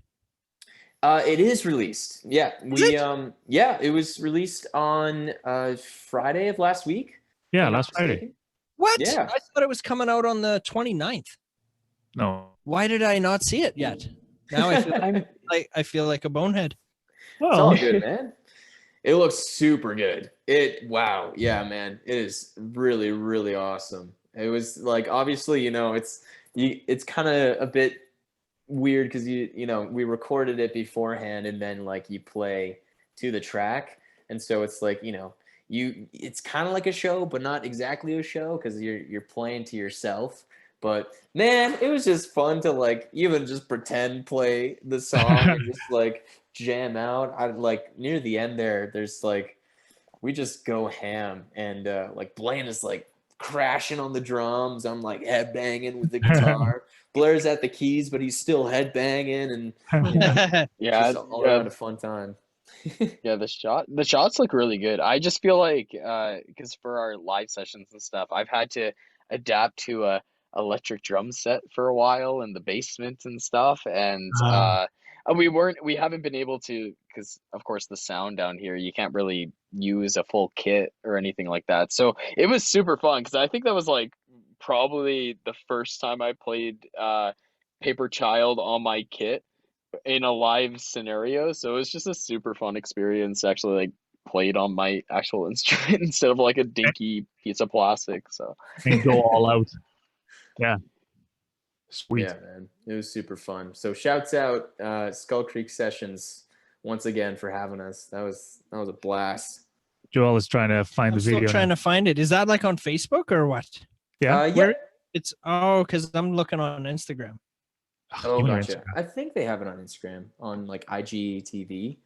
It is released. Yeah. It was released on Friday of last week. Yeah, last Friday. What? Yeah. I thought it was coming out on the 29th. No. Why did I not see it yet? Now I feel like a bonehead. Well, it's all good, man. It looks super good. Wow. Yeah, man. It is really, really awesome. It was like, obviously, it's kind of a bit weird because we recorded it beforehand and then like you play to the track. And so it's like, it's kind of like a show, but not exactly a show because you're playing to yourself. But man, it was just fun to like even just pretend play the song and just like jam out. I like near the end there's like we just go ham and like Blaine is like crashing on the drums. I'm like headbanging with the guitar. Blair's at the keys, but he's still headbanging and just all around a fun time. Yeah, the shots look really good. I just feel like because for our live sessions and stuff, I've had to adapt to a electric drum set for a while in the basement and stuff, and we haven't been able to because of course the sound down here you can't really use a full kit or anything like that. So it was super fun because I think that was like probably the first time I played Paper Child on my kit in a live scenario. So it was just a super fun experience actually like played on my actual instrument instead of like a dinky piece of plastic. So and go all out. Yeah. Sweet. Yeah, man. It was super fun. So shouts out Skull Creek Sessions once again for having us. That was a blast. Joel is trying to find I'm the still video. trying now. to find it. Is that like on Facebook or what? Yeah. Yeah. Where it's because I'm looking on Instagram. Oh, You and your gotcha. Instagram. I think they have it on Instagram on like IGTV.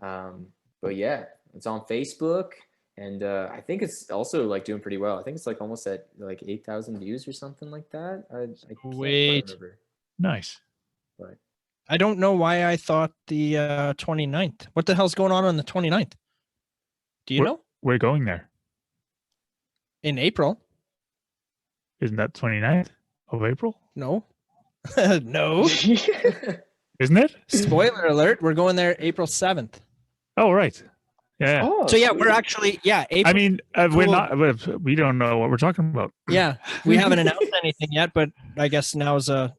But yeah, it's on Facebook, and I think it's also like doing pretty well. I think it's like almost at like 8,000 views or something like that. I can't quite Wait. remember, Nice. but I don't know why I thought the 29th. What the hell's going on the 29th? Do you know? We're going there. In April? Isn't that 29th of April? No. No. Isn't it? Spoiler alert. We're going there April 7th. Oh, right. Yeah. oh, So yeah, sweet. we're actually, yeah, April. I mean, we're Cool. not. We don't know what we're talking about. Yeah, we haven't announced anything yet, but I guess now is the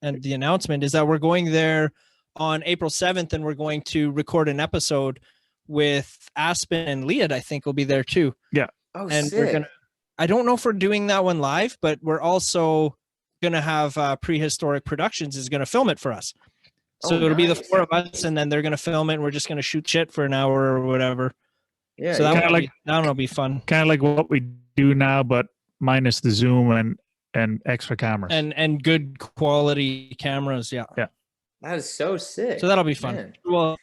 announcement is that we're going there on April 7th, and we're going to record an episode with Aspen and Leah. I think will be there too. Oh, And sick. we're gonna. I don't know if we're doing that one live, but we're also gonna have Prehistoric Productions is gonna film it for us. So Oh, it'll be the nice. 4 of us, and then they're gonna film it, and we're just gonna shoot shit for an hour or whatever. Yeah, So Kinda that'll be fun. Kind of like what we do now, but minus the zoom and extra cameras. And good quality cameras, yeah. that is so sick. So that'll be fun. Man. Well,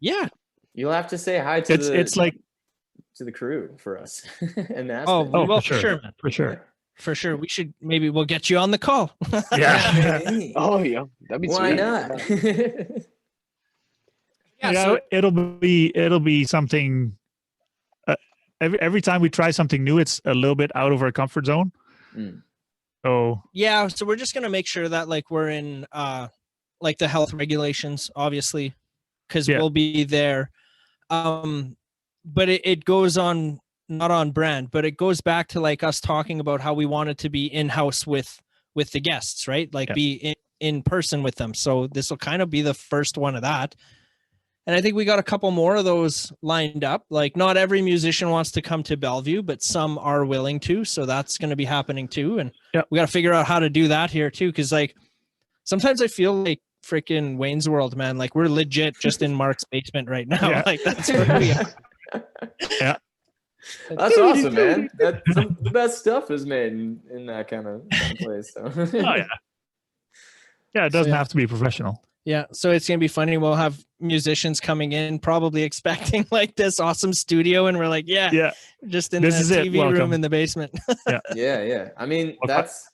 yeah. You'll have to say hi to it's like to the crew for us and ask Oh, them. well, for sure. man. for sure. For sure. We'll get you on the call. Yeah. Hey, Oh yeah, that'd be why sweet. not? Yeah, Yeah, so- it'll be something. Every time we try something new, it's a little bit out of our comfort zone. Mm. So Yeah, so we're just gonna make sure that like we're in like the health regulations, obviously, because Yeah. we'll be there. But it goes on not on brand, but it goes back to like us talking about how we wanted to be in house with the guests, right? Like Yeah. be in person with them. So this will kind of be the first one of that. And I think we got a couple more of those lined up. Like not every musician wants to come to Bellevue, but some are willing to. So that's going to be happening too. And Yep. we got to figure out how to do that here too. Cause like sometimes I feel like freaking Wayne's World, man. Like we're legit just in Mark's basement right now. Yeah. Like that's where we are. Yeah. That's awesome, man. The best stuff is made in that kind of place. So. Oh yeah. Yeah, it doesn't yeah. have to be professional. Yeah. So it's going to be funny. We'll have musicians coming in, probably expecting like this awesome studio. And we're like, yeah, Yeah. just in This the is it. TV room Welcome. in the basement. Yeah. I mean, Walk by- that's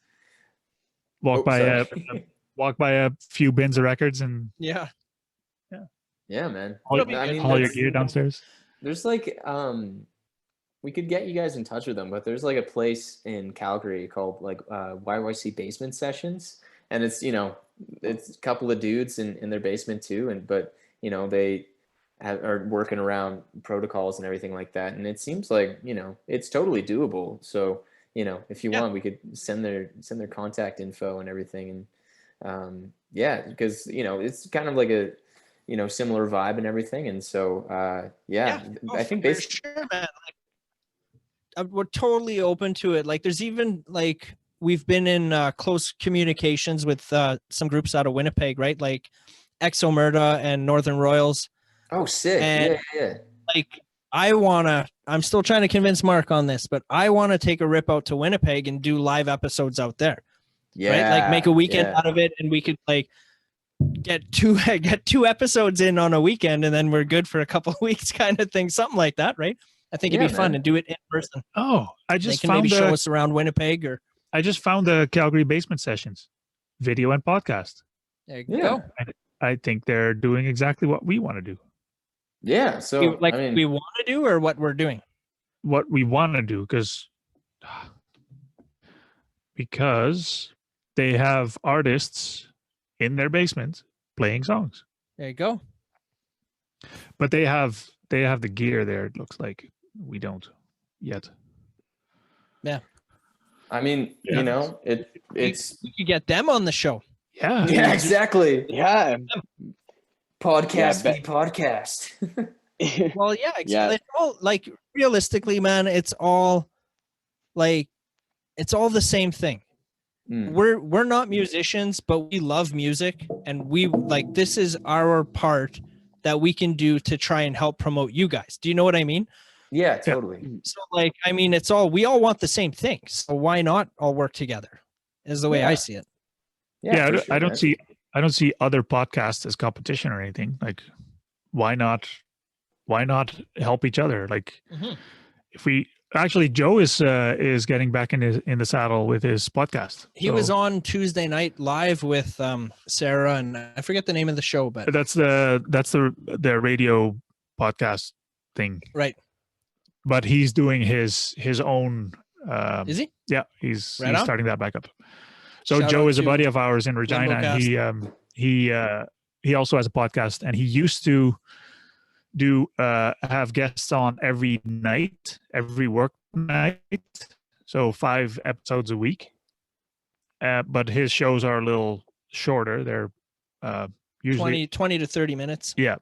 Walk Oh, by sorry. walk by a few bins of records and Yeah. yeah, man. haul, I mean, haul your that's- gear downstairs. There's like we could get you guys in touch with them, but there's like a place in Calgary called like YYC Basement Sessions, and it's it's a couple of dudes in their basement too, but they are working around protocols and everything like that, and it seems like it's totally doable. So if you want, we could send their contact info and everything, and because it's kind of like a similar vibe and everything, and so I think for sure, man. Like, we're totally open to it. Like there's even like we've been in close communications with some groups out of Winnipeg, right? Like Exomerta and Northern Royals. Oh, sick. And- Yeah. Like I'm still trying to convince Mark on this, but I want to take a rip out to Winnipeg and do live episodes out there. Yeah. Right? Like make a weekend yeah. out of it, and we could like get two episodes in on a weekend, and then we're good for a couple of weeks, kind of thing, something like that, right? I think it'd be fun man. and do it in person. Oh, I They just can found maybe show us around Winnipeg, or I just found the Calgary Basement Sessions video and podcast. there you Yeah. go. I think they're doing exactly what we want to do. Yeah. So I mean, we want to do, or what we're doing. What we want to do because they have artists in their basement playing songs. There you go. But they have the gear there, it looks like. We don't yet. I mean, Yeah. it's We could get them on the show. Yeah. yeah, exactly. Yeah. Podcast, Yeah, podcast. Well, yeah, Yeah. It's all like realistically, man. It's all the same thing. Mm. We're not musicians, but we love music, and we like this is our part that we can do to try and help promote you guys. Do you know what I mean? Yeah, totally. So like, I mean, we all want the same thing. So why not all work together? Is the way I see it. Yeah, Yeah, for sure, I don't man. see other podcasts as competition or anything. Like, why not help each other? Like, if we actually, Joe is getting back in the saddle with his podcast. He was on Tuesday night live with Sarah, and I forget the name of the show, but that's the radio podcast thing, right. But he's doing his own. Is he? Yeah, he's starting that back up. So Shout Joe out is a to buddy of ours in Regina, and he also has a podcast, and he used to do have guests on every work night, so 5 episodes a week. But his shows are a little shorter. They're usually 20 to 30 minutes. Yeah.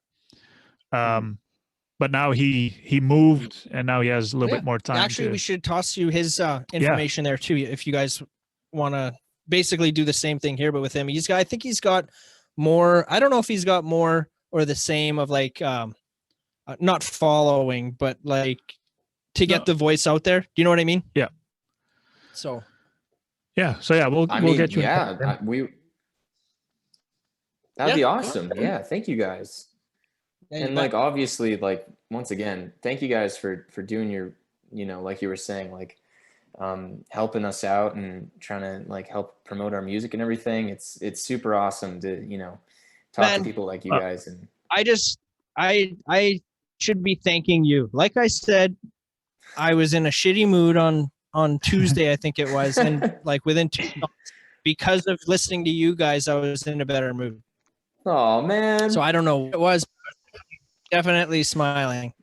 But now he moved, and now he has a little bit more time. Actually, we should toss you his information there too, if you guys want to basically do the same thing here, but with him. I think he's got more. I don't know if he's got more or the same of like not following, but like to get the voice out there. Do you know what I mean? Yeah. So. Yeah. So yeah, we'll get you. Yeah, that'd be awesome. Yeah, thank you guys. And like, obviously, like, once again, thank you guys for doing your, like you were saying, like, helping us out and trying to like help promote our music and everything. It's super awesome to, talk to people like you guys. And I should be thanking you. Like I said, I was in a shitty mood on Tuesday, I think it was. And like within 2 months, because of listening to you guys, I was in a better mood. Oh man. So I don't know what it was. Definitely smiling.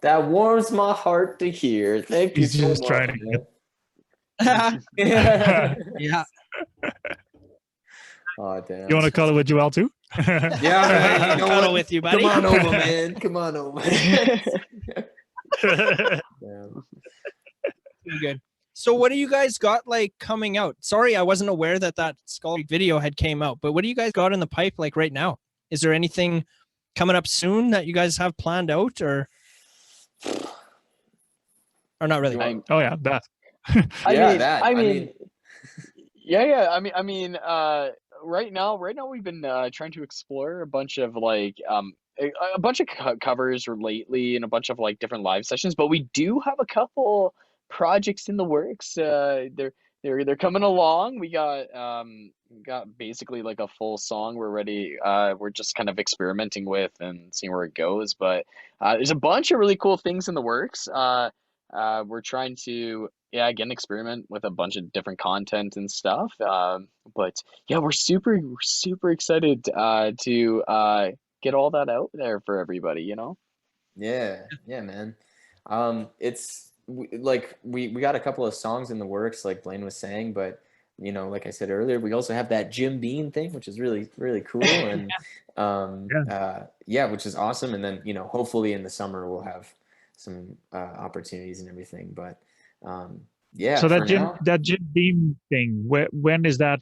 That warms my heart to hear. Thank you so much. Trying to get... Yeah. Oh damn. You want to cuddle with Joel too? Yeah, man, cuddle with you, buddy. Come on over, man. Come on over. Good. So what do you guys got like coming out? Sorry, I wasn't aware that Skull Creek video had came out, but what do you guys got in the pipe like right now? Is there anything coming up soon that you guys have planned out, or not really? That. I mean, right now we've been trying to explore a bunch of like a bunch of covers lately and a bunch of like different live sessions, but we do have a couple projects in the works. They're coming along. We got basically like a full song we're ready. We're just kind of experimenting with and seeing where it goes, but there's a bunch of really cool things in the works. We're trying to again experiment with a bunch of different content and stuff, but yeah, we're super excited to get all that out there for everybody, Yeah man. It's we got a couple of songs in the works, like Blaine was saying, but like I said earlier, we also have that Jim Beam thing, which is really cool. And which is awesome. And then hopefully in the summer we'll have some opportunities and everything. But so that Jim Beam thing, when is that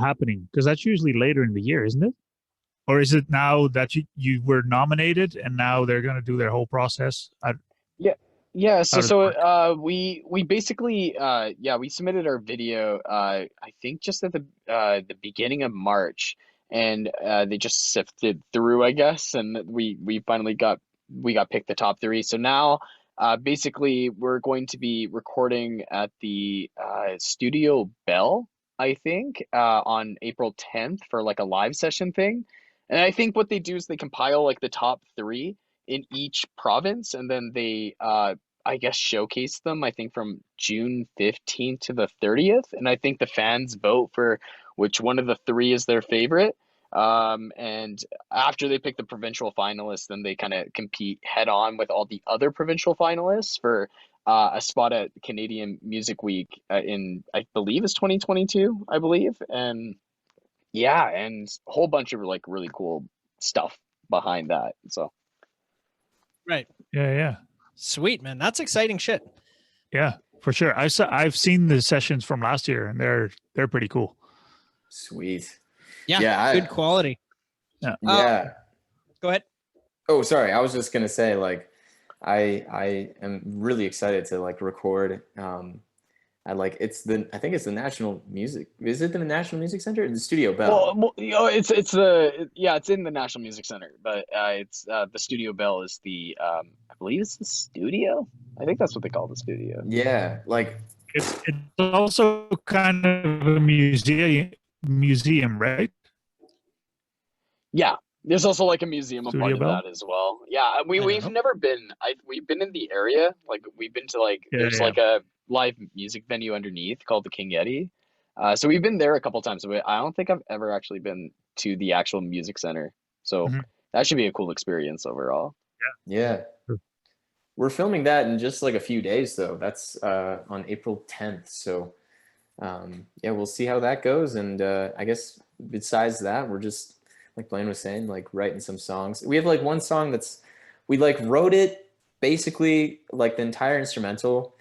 happening? Because that's usually later in the year, isn't it? Or is it now that you were nominated and now they're going to do their whole process? Yeah. So we basically we submitted our video I think just at the beginning of March, and they just sifted through, I guess, and we finally got picked the top 3. So now basically we're going to be recording at the Studio Bell, I think, on April 10th for like a live session thing. And I think what they do is they compile like the top 3 in each province, and then they I guess showcase them, I think, from June 15th to the 30th. And I think the fans vote for which one of the 3 is their favorite. And after they pick the provincial finalists, then they kind of compete head on with all the other provincial finalists for a spot at Canadian Music Week in, I believe, is 2022, I believe. And and a whole bunch of like really cool stuff behind that. So. Right. Yeah. Sweet, man. That's exciting shit. Yeah, for sure. I've seen the sessions from last year, and they're pretty cool. Sweet. Yeah. Good quality. Yeah. Yeah. Go ahead. Oh, sorry. I was just gonna say, like, I am really excited to like record. I think it's the National Music. Is it the National Music Center or the Studio Bell? It's in the National Music Center, but it's the Studio Bell is the I believe it's the studio. I think that's what they call the studio. Yeah, like It's also kind of a museum, right? Yeah, there's also like a museum a Studio part of Bell? that as well. Yeah, don't we've know. never been. We've been in the area. Like we've been to like Yeah, there's yeah. like a live music venue underneath called the King Yeti. So we've been there a couple times, but I don't think I've ever actually been to the actual music center. So Mhm. that should be a cool experience overall. yeah. Sure. We're filming that in just like a few days though. That's on April 10th. So yeah, we'll see how that goes. And I guess besides that, we're just like Blaine was saying, like writing some songs. We have like one song we like wrote it basically like the entire instrumental,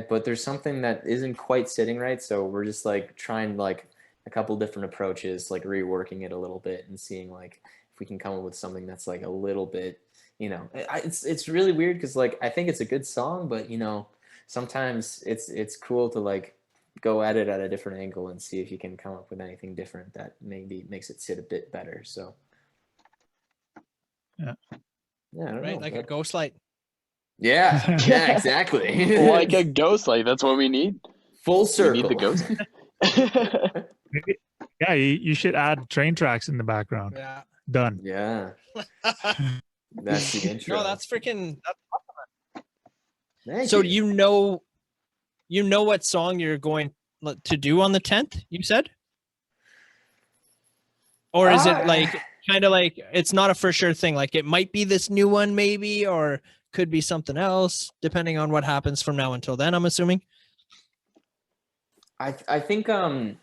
but there's something that isn't quite sitting right. So we're just like trying like a couple different approaches, like reworking it a little bit and seeing like if we can come up with something that's like a little bit, it's really weird because like I think it's a good song, but sometimes it's cool to like go at it at a different angle and see if you can come up with anything different that maybe makes it sit a bit better. So Yeah. I don't Right, know. like a ghost light. Yeah, yeah, exactly. Like a ghost light. That's what we need. Full We circle. need the ghost. Maybe, yeah, you should add train tracks in the background. Yeah. Done. Yeah, that's the intro. No, that's freaking. Thank So you. you know what song you're going to do on the 10th? You said, or is it like kind of like it's not a for sure thing? Like it might be this new one, maybe, or could be something else, depending on what happens from now until then. I'm assuming. I think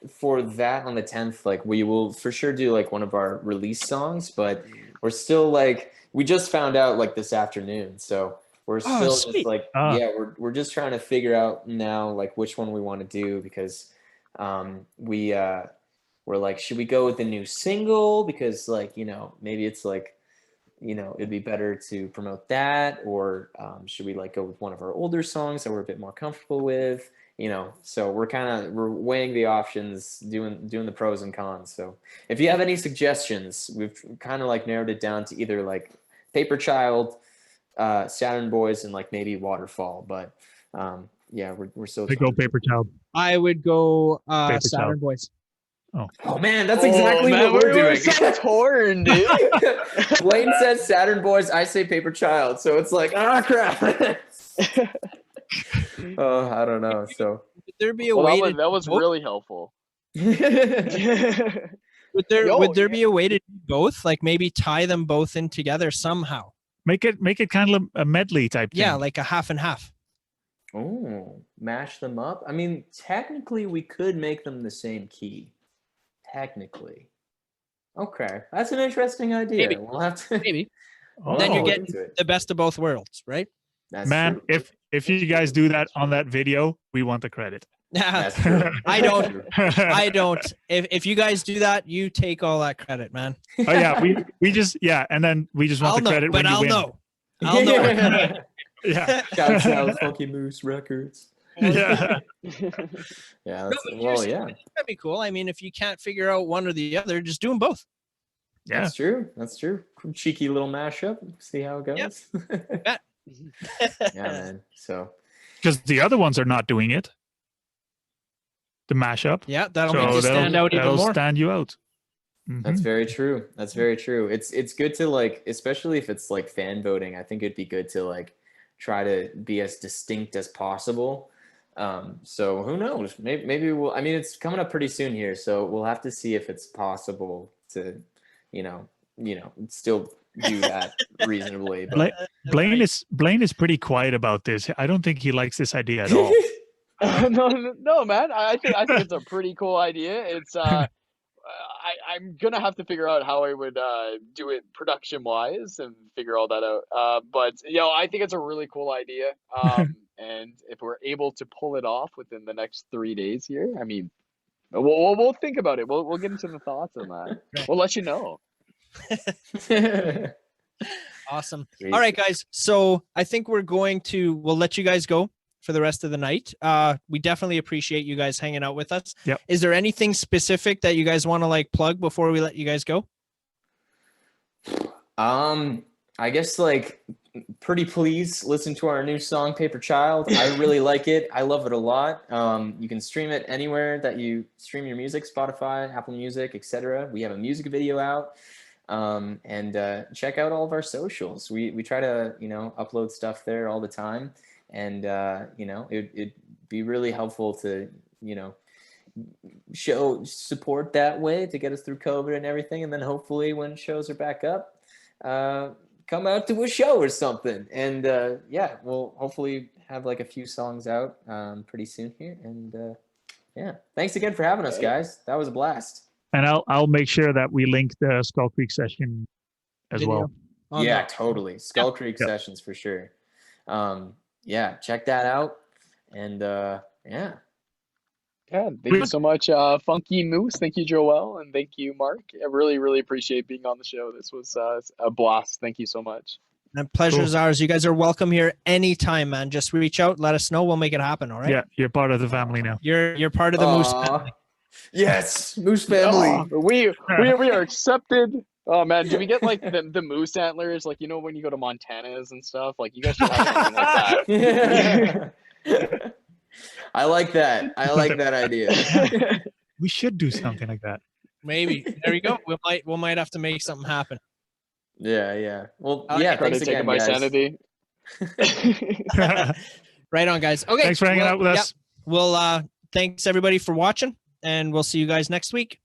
for that on the 10th, like we will for sure do like one of our release songs, but we're still like we just found out like this afternoon, so we're still just sweet. like yeah, we're just trying to figure out now like which one we want to do because we're like should we go with the new single because like maybe it's like it'd be better to promote that or should we like go with one of our older songs that we're a bit more comfortable with. So we're weighing the options, doing the pros and cons. So if you have any suggestions, we've kind of like narrowed it down to either like Paper Child, Saturn Boys, and like maybe Waterfall. But yeah, we're still. They go Paper Child. I would go Paper Saturn Child. Boys. Oh man, that's exactly man, what we're doing. so torn, dude. Blaine says Saturn Boys, I say Paper Child, so it's like crap. Oh, I don't know. So would there be a way to that was really helpful. would there be a way to do both? Like maybe tie them both in together somehow. Make it kind of a medley type thing. Yeah, like a half and half. Oh, mash them up. I mean, technically, we could make them the same key. Technically. Okay, that's an interesting idea. Maybe. We'll have to. Maybe. Oh. Then you're look getting into it. the best of both worlds, right? That's Man, true. if you guys do that on that video, we want the credit. That's true. I That's don't. true. I don't. If you guys do that, you take all that credit, man. Oh yeah, we just and then we just want I'll the credit know, but when you I'll win. know. I'll know. Yeah. Shouts out Funky Moose Records. Yeah. Yeah. No, That's, but well, seriously, yeah. that'd be cool. I mean, if you can't figure out one or the other, just do them both. Yeah. That's true. That's true. Cheeky little mashup. See how it goes. Bet. Yeah, man. So. Because the other ones are not doing it. The mashup. Yeah, that'll So make you stand out even that'll more. stand you out. Mhm. That's very true. That's very true. It's good to like, especially if it's like fan voting. I think it'd be good to like try to be as distinct as possible. So who knows? Maybe we'll. I mean, it's coming up pretty soon here, so we'll have to see if it's possible to, still do that reasonably. But Blaine is pretty quiet about this. I don't think he likes this idea at all. No, man. I think it's a pretty cool idea. It's I'm gonna have to figure out how I would do it production wise and figure all that out. But I think it's a really cool idea. And if we're able to pull it off within the next 3 days here, I mean, we'll think about it. We'll get into the thoughts on that. We'll let you know. Awesome. Sweet. All right, guys. So I think we'll let you guys go for the rest of the night. We definitely appreciate you guys hanging out with us. Yep. Is there anything specific that you guys want to like plug before we let you guys go? I guess like pretty please listen to our new song Paper Child. I really like it. I love it a lot. You can stream it anywhere that you stream your music, Spotify, Apple Music, etc. We have a music video out. And check out all of our socials. We try to, upload stuff there all the time. And, it'd be really helpful to, show support that way to get us through COVID and everything. And then hopefully when shows are back up, come out to a show or something. And we'll hopefully have like a few songs out pretty soon here. And thanks again for having us, guys. That was a blast. And I'll make sure that we link the Skull Creek session as well. Totally. Skull Creek sessions for sure. Check that out. And Yeah, thank you so much, Funky Moose. Thank you, Joel, and thank you, Mark. I really, really appreciate being on the show. This was a blast. Thank you so much. And pleasure is ours. You guys are welcome here anytime, man. Just reach out, let us know. We'll make it happen. All right. Yeah, you're part of the family now. You're part of the Moose family. Yes, Moose family. We are accepted. Oh man, do we get like the moose antlers? Like when you go to Montana's and stuff. Like you guys should have something like that. I like that. I like that idea. We should do something like that. Maybe. There you go. We might have to make something happen. Yeah. Well, Thanks again, by guys. Sanity. Right on, guys. Okay. Thanks for hanging out with us. Well, thanks everybody for watching, and we'll see you guys next week.